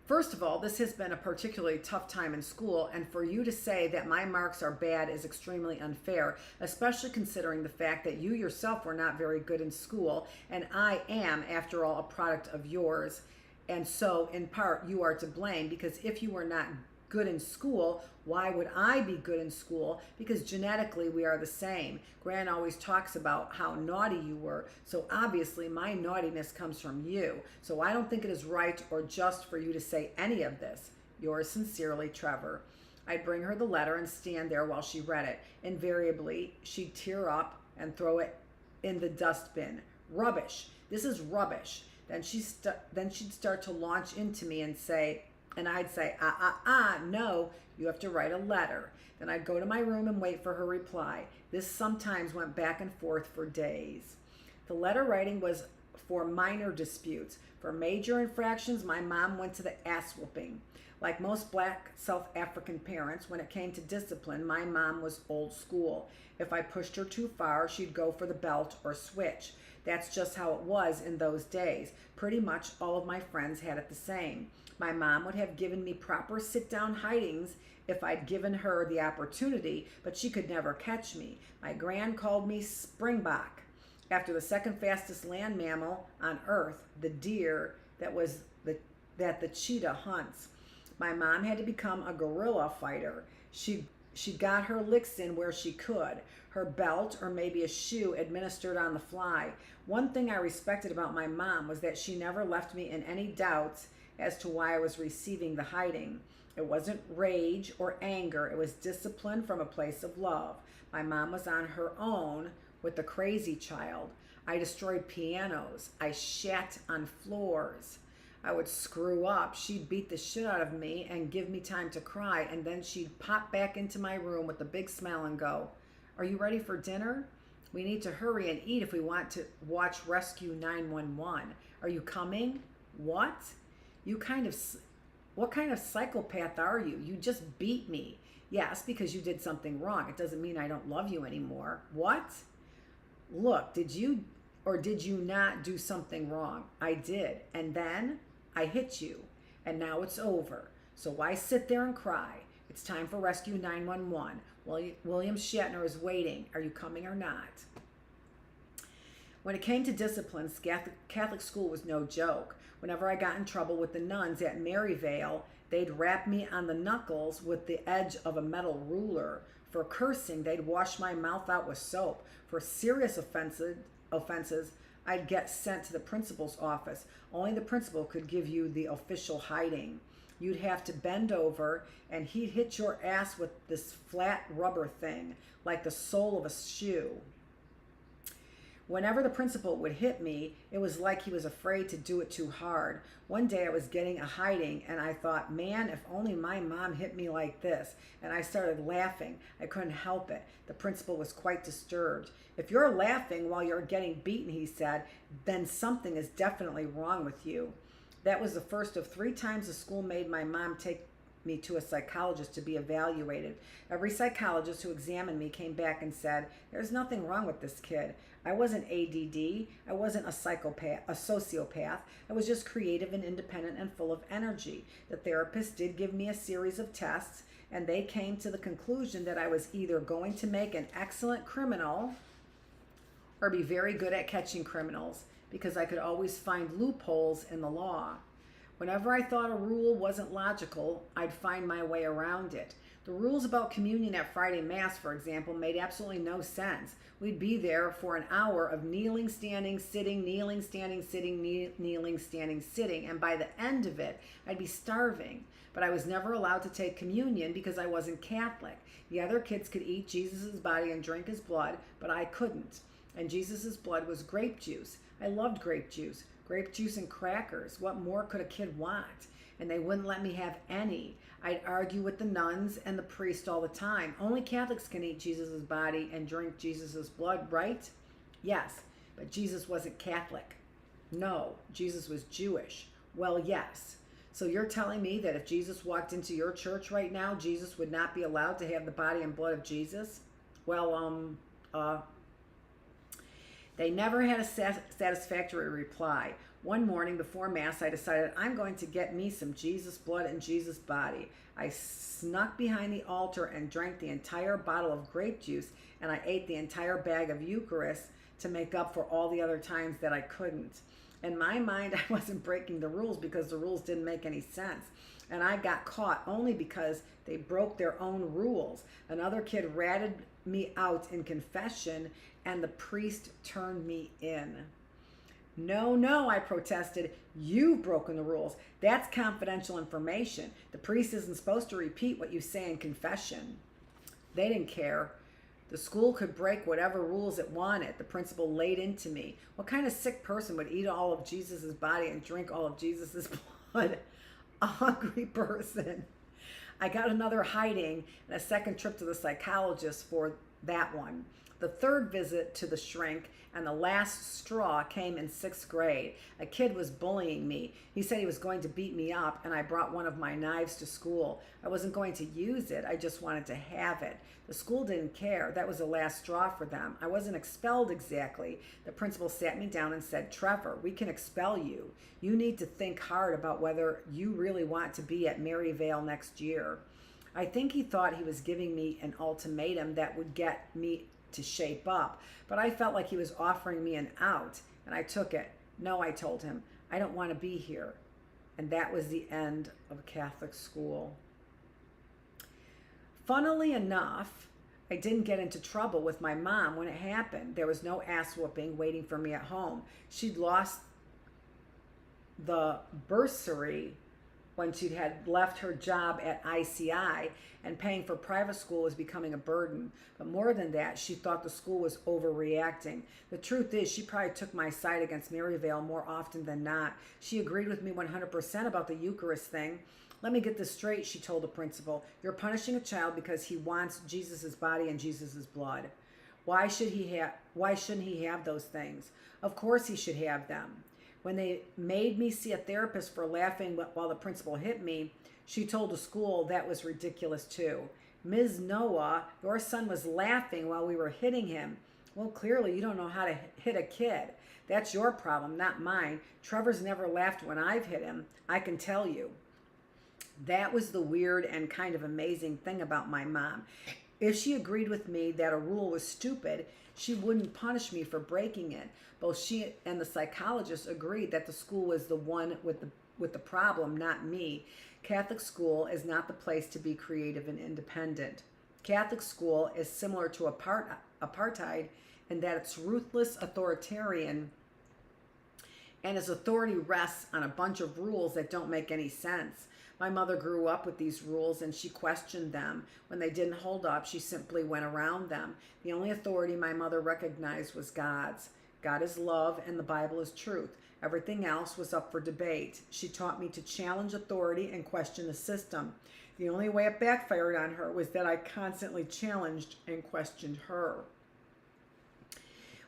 First of all, this has been a particularly tough time in school, and for you to say that my marks are bad is extremely unfair, especially considering the fact that you yourself were not very good in school, and I am, after all, a product of yours. And so, in part, you are to blame, because if you were not good in school, why would I be good in school? Because genetically we are the same. Gran always talks about how naughty you were, so obviously my naughtiness comes from you. So I don't think it is right or just for you to say any of this. Yours sincerely, Trevor. I'd bring her the letter and stand there while she read it. Invariably, she'd tear up and throw it in the dustbin. Rubbish. This is rubbish. Then she'd start to launch into me and I'd say, no, you have to write a letter. Then I'd go to my room and wait for her reply. This sometimes went back and forth for days. The letter writing was for minor disputes. For major infractions, my mom went to the ass whooping. Like most black South African parents, when it came to discipline, my mom was old school. If I pushed her too far, she'd go for the belt or switch. That's just how it was in those days. Pretty much all of my friends had it the same. My mom would have given me proper sit-down hidings if I'd given her the opportunity, but she could never catch me. My gran called me Springbok, after the second fastest land mammal on Earth, the deer that the cheetah hunts. My mom had to become a guerrilla fighter. She got her licks in where she could. Her belt or maybe a shoe administered on the fly. One thing I respected about my mom was that she never left me in any doubts as to why I was receiving the hiding. It wasn't rage or anger. It was discipline from a place of love. My mom was on her own with the crazy child. I destroyed pianos. I shat on floors. I would screw up. She'd beat the shit out of me and give me time to cry, and then she'd pop back into my room with a big smile and go, "Are you ready for dinner? We need to hurry and eat if we want to watch Rescue 911. Are you coming?" What? You kind of What kind of psychopath are you? You just beat me. Yes, because you did something wrong. It doesn't mean I don't love you anymore. What? Look, did you or did you not do something wrong? I did. And then I hit you. And now it's over. So why sit there and cry? It's time for Rescue 911. William Shatner is waiting. Are you coming or not? When it came to discipline, Catholic school was no joke. Whenever I got in trouble with the nuns at Maryvale, they'd rap me on the knuckles with the edge of a metal ruler. For cursing, they'd wash my mouth out with soap. For serious offenses, I'd get sent to the principal's office. Only the principal could give you the official hiding. You'd have to bend over, and he'd hit your ass with this flat rubber thing, like the sole of a shoe. Whenever the principal would hit me, it was like he was afraid to do it too hard. One day I was getting a hiding, and I thought, man, if only my mom hit me like this. And I started laughing. I couldn't help it. The principal was quite disturbed. If you're laughing while you're getting beaten, he said, then something is definitely wrong with you. That was the first of 3 times the school made my mom take me to a psychologist to be evaluated. Every psychologist who examined me came back and said, there's nothing wrong with this kid. I wasn't ADD. I wasn't a sociopath. I was just creative and independent and full of energy. The therapist did give me a series of tests, and they came to the conclusion that I was either going to make an excellent criminal or be very good at catching criminals, because I could always find loopholes in the law. Whenever I thought a rule wasn't logical, I'd find my way around it. The rules about communion at Friday Mass, for example, made absolutely no sense. We'd be there for an hour of kneeling, standing, sitting, kneeling, standing, sitting, kneeling, standing, sitting, and by the end of it, I'd be starving. But I was never allowed to take communion because I wasn't Catholic. The other kids could eat Jesus' body and drink his blood, but I couldn't. And Jesus' blood was grape juice. I loved grape juice and crackers. What more could a kid want? And they wouldn't let me have any. I'd argue with the nuns and the priest all the time. Only Catholics can eat Jesus' body and drink Jesus' blood, right? Yes, but Jesus wasn't Catholic. No, Jesus was Jewish. Well, yes. So you're telling me that if Jesus walked into your church right now, Jesus would not be allowed to have the body and blood of Jesus? Well, they never had a satisfactory reply. One morning before Mass, I decided I'm going to get me some Jesus blood and Jesus body. I snuck behind the altar and drank the entire bottle of grape juice, and I ate the entire bag of Eucharist to make up for all the other times that I couldn't. In my mind, I wasn't breaking the rules because the rules didn't make any sense. And I got caught only because they broke their own rules. Another kid ratted me out in confession, and the priest turned me in. No, I protested. You've broken the rules. That's confidential information. The priest isn't supposed to repeat what you say in confession. They didn't care. The school could break whatever rules it wanted. The principal laid into me. What kind of sick person would eat all of Jesus' body and drink all of Jesus' blood? A hungry person. I got another hiding and a second trip to the psychologist for that one. The third visit to the shrink and the last straw came in 6th grade. A kid was bullying me. He said he was going to beat me up, and I brought one of my knives to school. I wasn't going to use it. I just wanted to have it. The school didn't care. That was the last straw for them. I wasn't expelled exactly. The principal sat me down and said, Trevor, we can expel you. You need to think hard about whether you really want to be at Maryvale next year. I think he thought he was giving me an ultimatum that would get me to shape up, but I felt like he was offering me an out, and I took it. No, I told him, I don't want to be here. And that was the end of Catholic school. Funnily enough, I didn't get into trouble with my mom when it happened. There was no ass whooping waiting for me at home. She'd lost the bursary when she had left her job at ICI, and paying for private school was becoming a burden. But more than that, she thought the school was overreacting. The truth is, she probably took my side against Maryvale more often than not. She agreed with me 100% about the Eucharist thing. Let me get this straight, she told the principal. You're punishing a child because he wants Jesus' body and Jesus' blood. Why shouldn't he have those things? Of course he should have them. When they made me see a therapist for laughing while the principal hit me, she told the school that was ridiculous too. Ms. Noah, your son was laughing while we were hitting him. Well, clearly you don't know how to hit a kid. That's your problem, not mine. Trevor's never laughed when I've hit him, I can tell you. That was the weird and kind of amazing thing about my mom. If she agreed with me that a rule was stupid, she wouldn't punish me for breaking it. Both she and the psychologist agreed that the school was the one with the problem, not me. Catholic school is not the place to be creative and independent. Catholic school is similar to apartheid in that it's ruthless, authoritarian, and its authority rests on a bunch of rules that don't make any sense. My mother grew up with these rules and she questioned them. When they didn't hold up, she simply went around them. The only authority my mother recognized was God's. God is love and the Bible is truth. Everything else was up for debate. She taught me to challenge authority and question the system. The only way it backfired on her was that I constantly challenged and questioned her.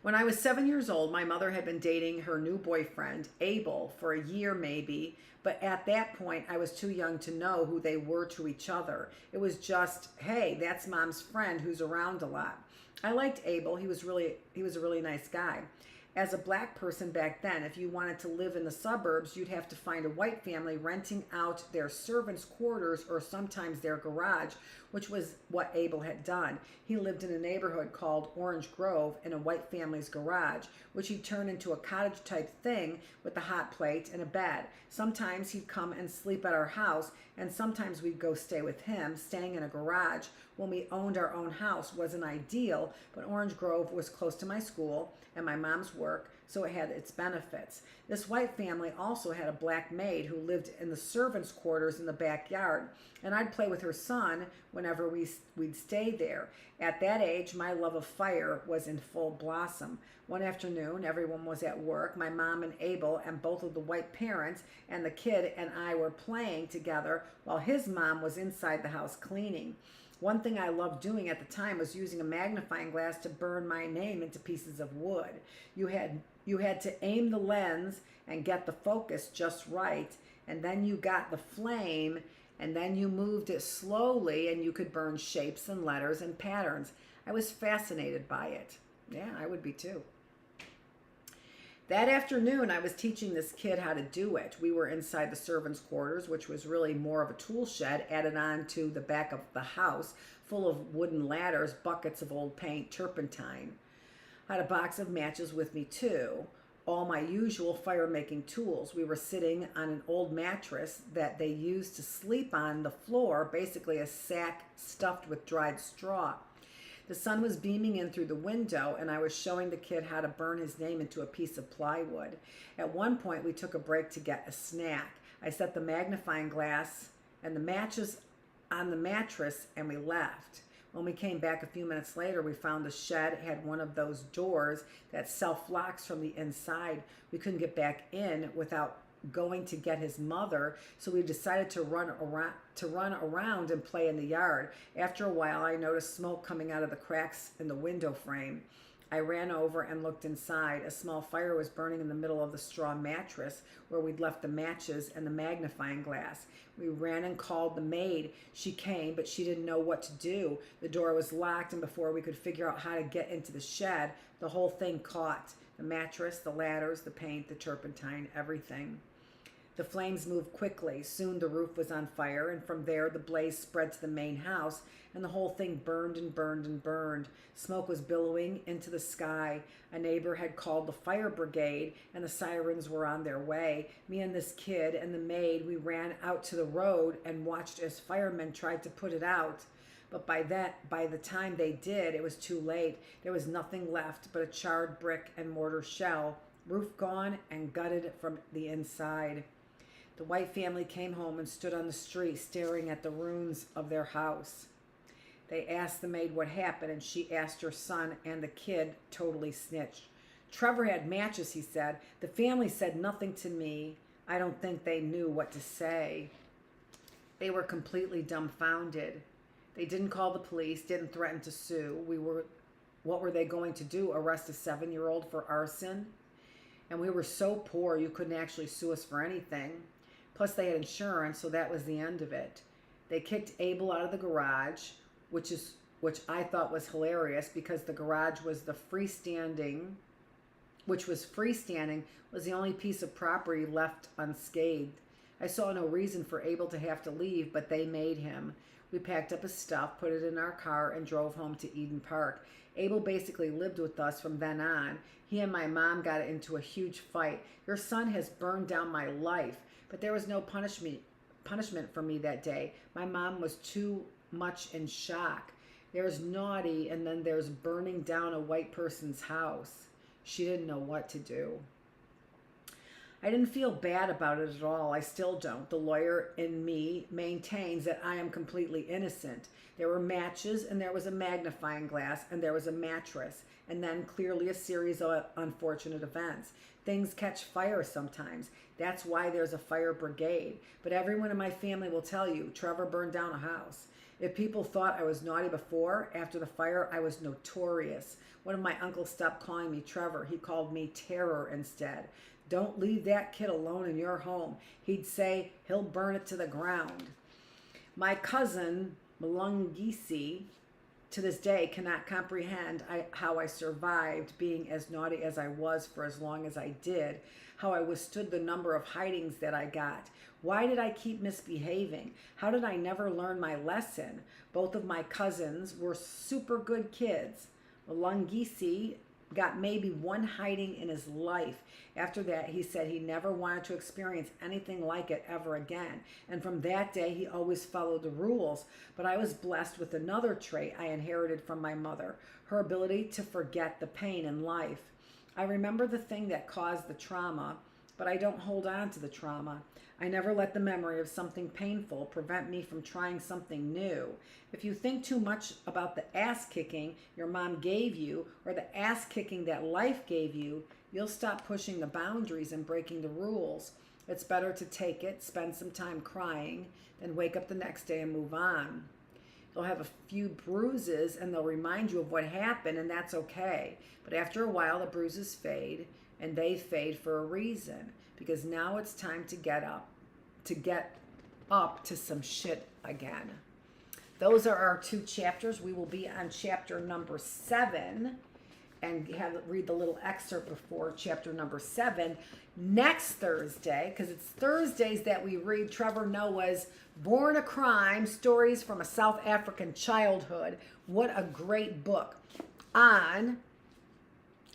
When I was 7 years old, my mother had been dating her new boyfriend, Abel, for a year maybe, but at that point I was too young to know who they were to each other. It was just, hey, that's mom's friend who's around a lot. I liked Abel. He was a really nice guy. As a black person back then, if you wanted to live in the suburbs, you'd have to find a white family renting out their servants' quarters or sometimes their garage, which was what Abel had done. He lived in a neighborhood called Orange Grove in a white family's garage, which he turned into a cottage-type thing with a hot plate and a bed. Sometimes he'd come and sleep at our house, and sometimes we'd go stay with him. Staying in a garage when we owned our own house wasn't ideal, but Orange Grove was close to my school and my mom's work, so it had its benefits. This white family also had a black maid who lived in the servants' quarters in the backyard, and I'd play with her son whenever we'd stay there. At that age, my love of fire was in full blossom. One afternoon, everyone was at work. My mom and Abel and both of the white parents and the kid and I were playing together while his mom was inside the house cleaning. One thing I loved doing at the time was using a magnifying glass to burn my name into pieces of wood. You had to aim the lens and get the focus just right, and then you got the flame, and then you moved it slowly, and you could burn shapes and letters and patterns. I was fascinated by it. Yeah, I would be too. That afternoon, I was teaching this kid how to do it. We were inside the servants' quarters, which was really more of a tool shed added on to the back of the house, full of wooden ladders, buckets of old paint, turpentine. I had a box of matches with me too, all my usual fire-making tools. We were sitting on an old mattress that they used to sleep on the floor, basically a sack stuffed with dried straw. The sun was beaming in through the window, and I was showing the kid how to burn his name into a piece of plywood. At one point, we took a break to get a snack. I set the magnifying glass and the matches on the mattress, and we left. When we came back a few minutes later, we found the shed had one of those doors that self-locks from the inside. We couldn't get back in without going to get his mother, so we decided to run around and play in the yard. After a while, I noticed smoke coming out of the cracks in the window frame. I ran over and looked inside. A small fire was burning in the middle of the straw mattress where we'd left the matches and the magnifying glass. We ran and called the maid. She came, but she didn't know what to do. The door was locked, and before we could figure out how to get into the shed, the whole thing caught. The mattress, the ladders, the paint, the turpentine, everything. The flames moved quickly. Soon the roof was on fire, and from there the blaze spread to the main house, and the whole thing burned and burned and burned. Smoke was billowing into the sky. A neighbor had called the fire brigade, and the sirens were on their way. Me and this kid and the maid, we ran out to the road and watched as firemen tried to put it out. But by the time they did, it was too late. There was nothing left but a charred brick and mortar shell, roof gone and gutted from the inside. The white family came home and stood on the street staring at the ruins of their house. They asked the maid what happened, and she asked her son, and the kid totally snitched. Trevor had matches, he said. The family said nothing to me. I don't think they knew what to say. They were completely dumbfounded. They didn't call the police, didn't threaten to sue. What were they going to do, arrest a 7-year-old for arson? And we were so poor you couldn't actually sue us for anything. Plus they had insurance, so that was the end of it. They kicked Abel out of the garage, which I thought was hilarious because the garage was the freestanding, was the only piece of property left unscathed. I saw no reason for Abel to have to leave, but they made him. We packed up his stuff, put it in our car, and drove home to Eden Park. Abel basically lived with us from then on. He and my mom got into a huge fight. Your son has burned down my life. But there was no punishment for me that day. My mom was too much in shock. There's naughty, and then there's burning down a white person's house. She didn't know what to do. I didn't feel bad about it at all. I still don't. The lawyer in me maintains that I am completely innocent. There were matches, and there was a magnifying glass, and there was a mattress, and then clearly a series of unfortunate events. Things catch fire sometimes. That's why there's a fire brigade. But everyone in my family will tell you, Trevor burned down a house. If people thought I was naughty before, after the fire, I was notorious. One of my uncles stopped calling me Trevor. He called me Terror instead. Don't leave that kid alone in your home. He'd say he'll burn it to the ground. My cousin, Malungisi, to this day cannot comprehend how I survived being as naughty as I was for as long as I did, how I withstood the number of hidings that I got. Why did I keep misbehaving? How did I never learn my lesson? Both of my cousins were super good kids. Malungisi got maybe one hiding in his life. After that, he said he never wanted to experience anything like it ever again. And from that day, he always followed the rules. But I was blessed with another trait I inherited from my mother, her ability to forget the pain in life. I remember the thing that caused the trauma, but I don't hold on to the trauma. I never let the memory of something painful prevent me from trying something new. If you think too much about the ass kicking your mom gave you or the ass kicking that life gave you, you'll stop pushing the boundaries and breaking the rules. It's better to take it, spend some time crying, then wake up the next day and move on. You'll have a few bruises and they'll remind you of what happened, and that's okay. But after a while, the bruises fade, and they fade for a reason, because now it's time to get up to some shit again. Those are our two chapters. We will be on chapter number 7 and read the little excerpt before chapter number 7 next Thursday, because it's Thursdays that we read Trevor Noah's Born a Crime, Stories from a South African Childhood. What a great book. I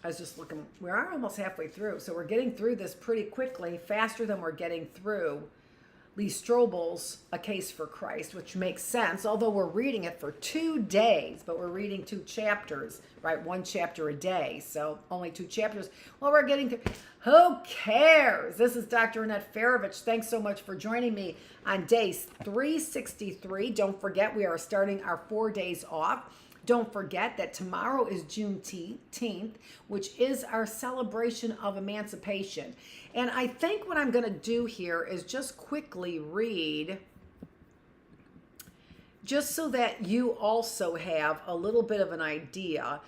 was just looking, we are almost halfway through, so we're getting through this pretty quickly, faster than we're getting through Lee Strobel's A Case for Christ, which makes sense, although we're reading it for 2 days, but we're reading 2 chapters, right? 1 chapter a day, so only 2 chapters. Well, we're getting through. Who cares? This is Dr. Annette Feravich. Thanks so much for joining me on day 363. Don't forget, we are starting our 4 days off. Don't forget that tomorrow is Juneteenth, which is our celebration of emancipation. And I think what I'm going to do here is just quickly read, just so that you also have a little bit of an idea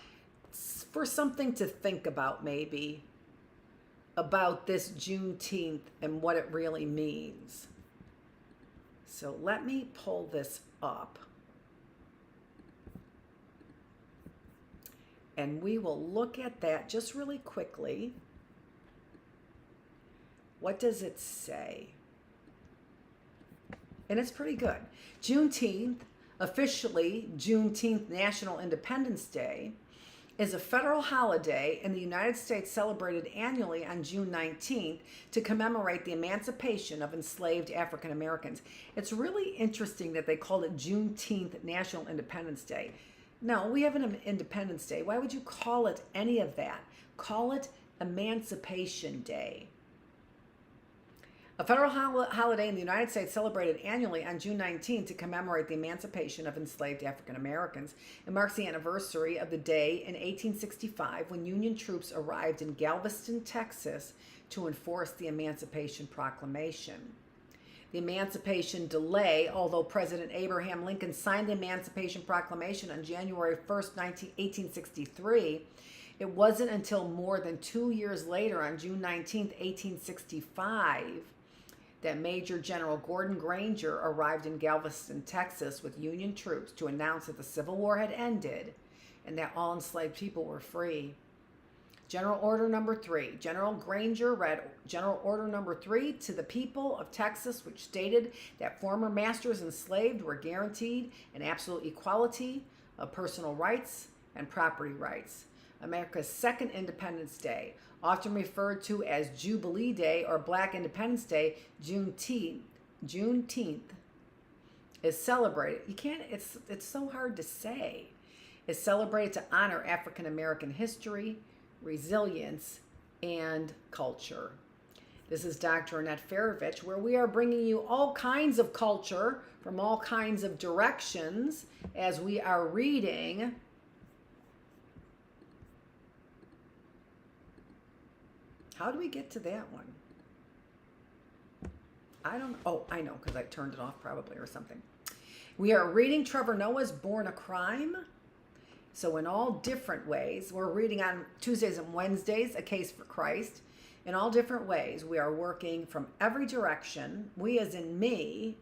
for something to think about, maybe, about this Juneteenth and what it really means. So let me pull this up. And we will look at that just really quickly. What does it say? And it's pretty good. Juneteenth, officially Juneteenth National Independence Day, is a federal holiday in the United States celebrated annually on June 19th to commemorate the emancipation of enslaved African Americans. It's really interesting that they called it Juneteenth National Independence Day. No, we have an Independence Day. Why would you call it any of that? Call it Emancipation Day. A federal holiday in the United States celebrated annually on June 19 to commemorate the emancipation of enslaved African Americans. It marks the anniversary of the day in 1865 when Union troops arrived in Galveston, Texas to enforce the Emancipation Proclamation. The Emancipation delay, although President Abraham Lincoln signed the Emancipation Proclamation on January 1st, 1863, It wasn't until more than 2 years later, on June 19th, 1865, that Major General Gordon Granger arrived in Galveston, Texas with Union troops to announce that the Civil War had ended and that all enslaved people were free. General Order Number 3. General Granger read General Order Number 3 to the people of Texas, which stated that former masters enslaved were guaranteed an absolute equality of personal rights and property rights. America's second Independence Day, often referred to as Jubilee Day or Black Independence Day, Juneteenth, is celebrated. It's so hard to say. Is celebrated to honor African American history, resilience, and culture. This is Dr. Annette Feravich, where we are bringing you all kinds of culture from all kinds of directions as we are reading How do we get to that one? I know, because I turned it off probably or something. We are reading Trevor Noah's Born a Crime. So in all different ways, we're reading on Tuesdays and Wednesdays, A Case for Christ. In all different ways, we are working from every direction. We as in me,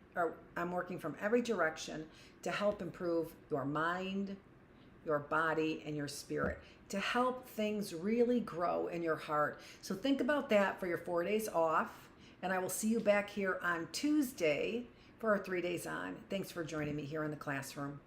I'm working from every direction to help improve your mind, your body, and your spirit, to help things really grow in your heart. So think about that for your 4 days off. And I will see you back here on Tuesday for our 3 days on. Thanks for joining me here in the classroom.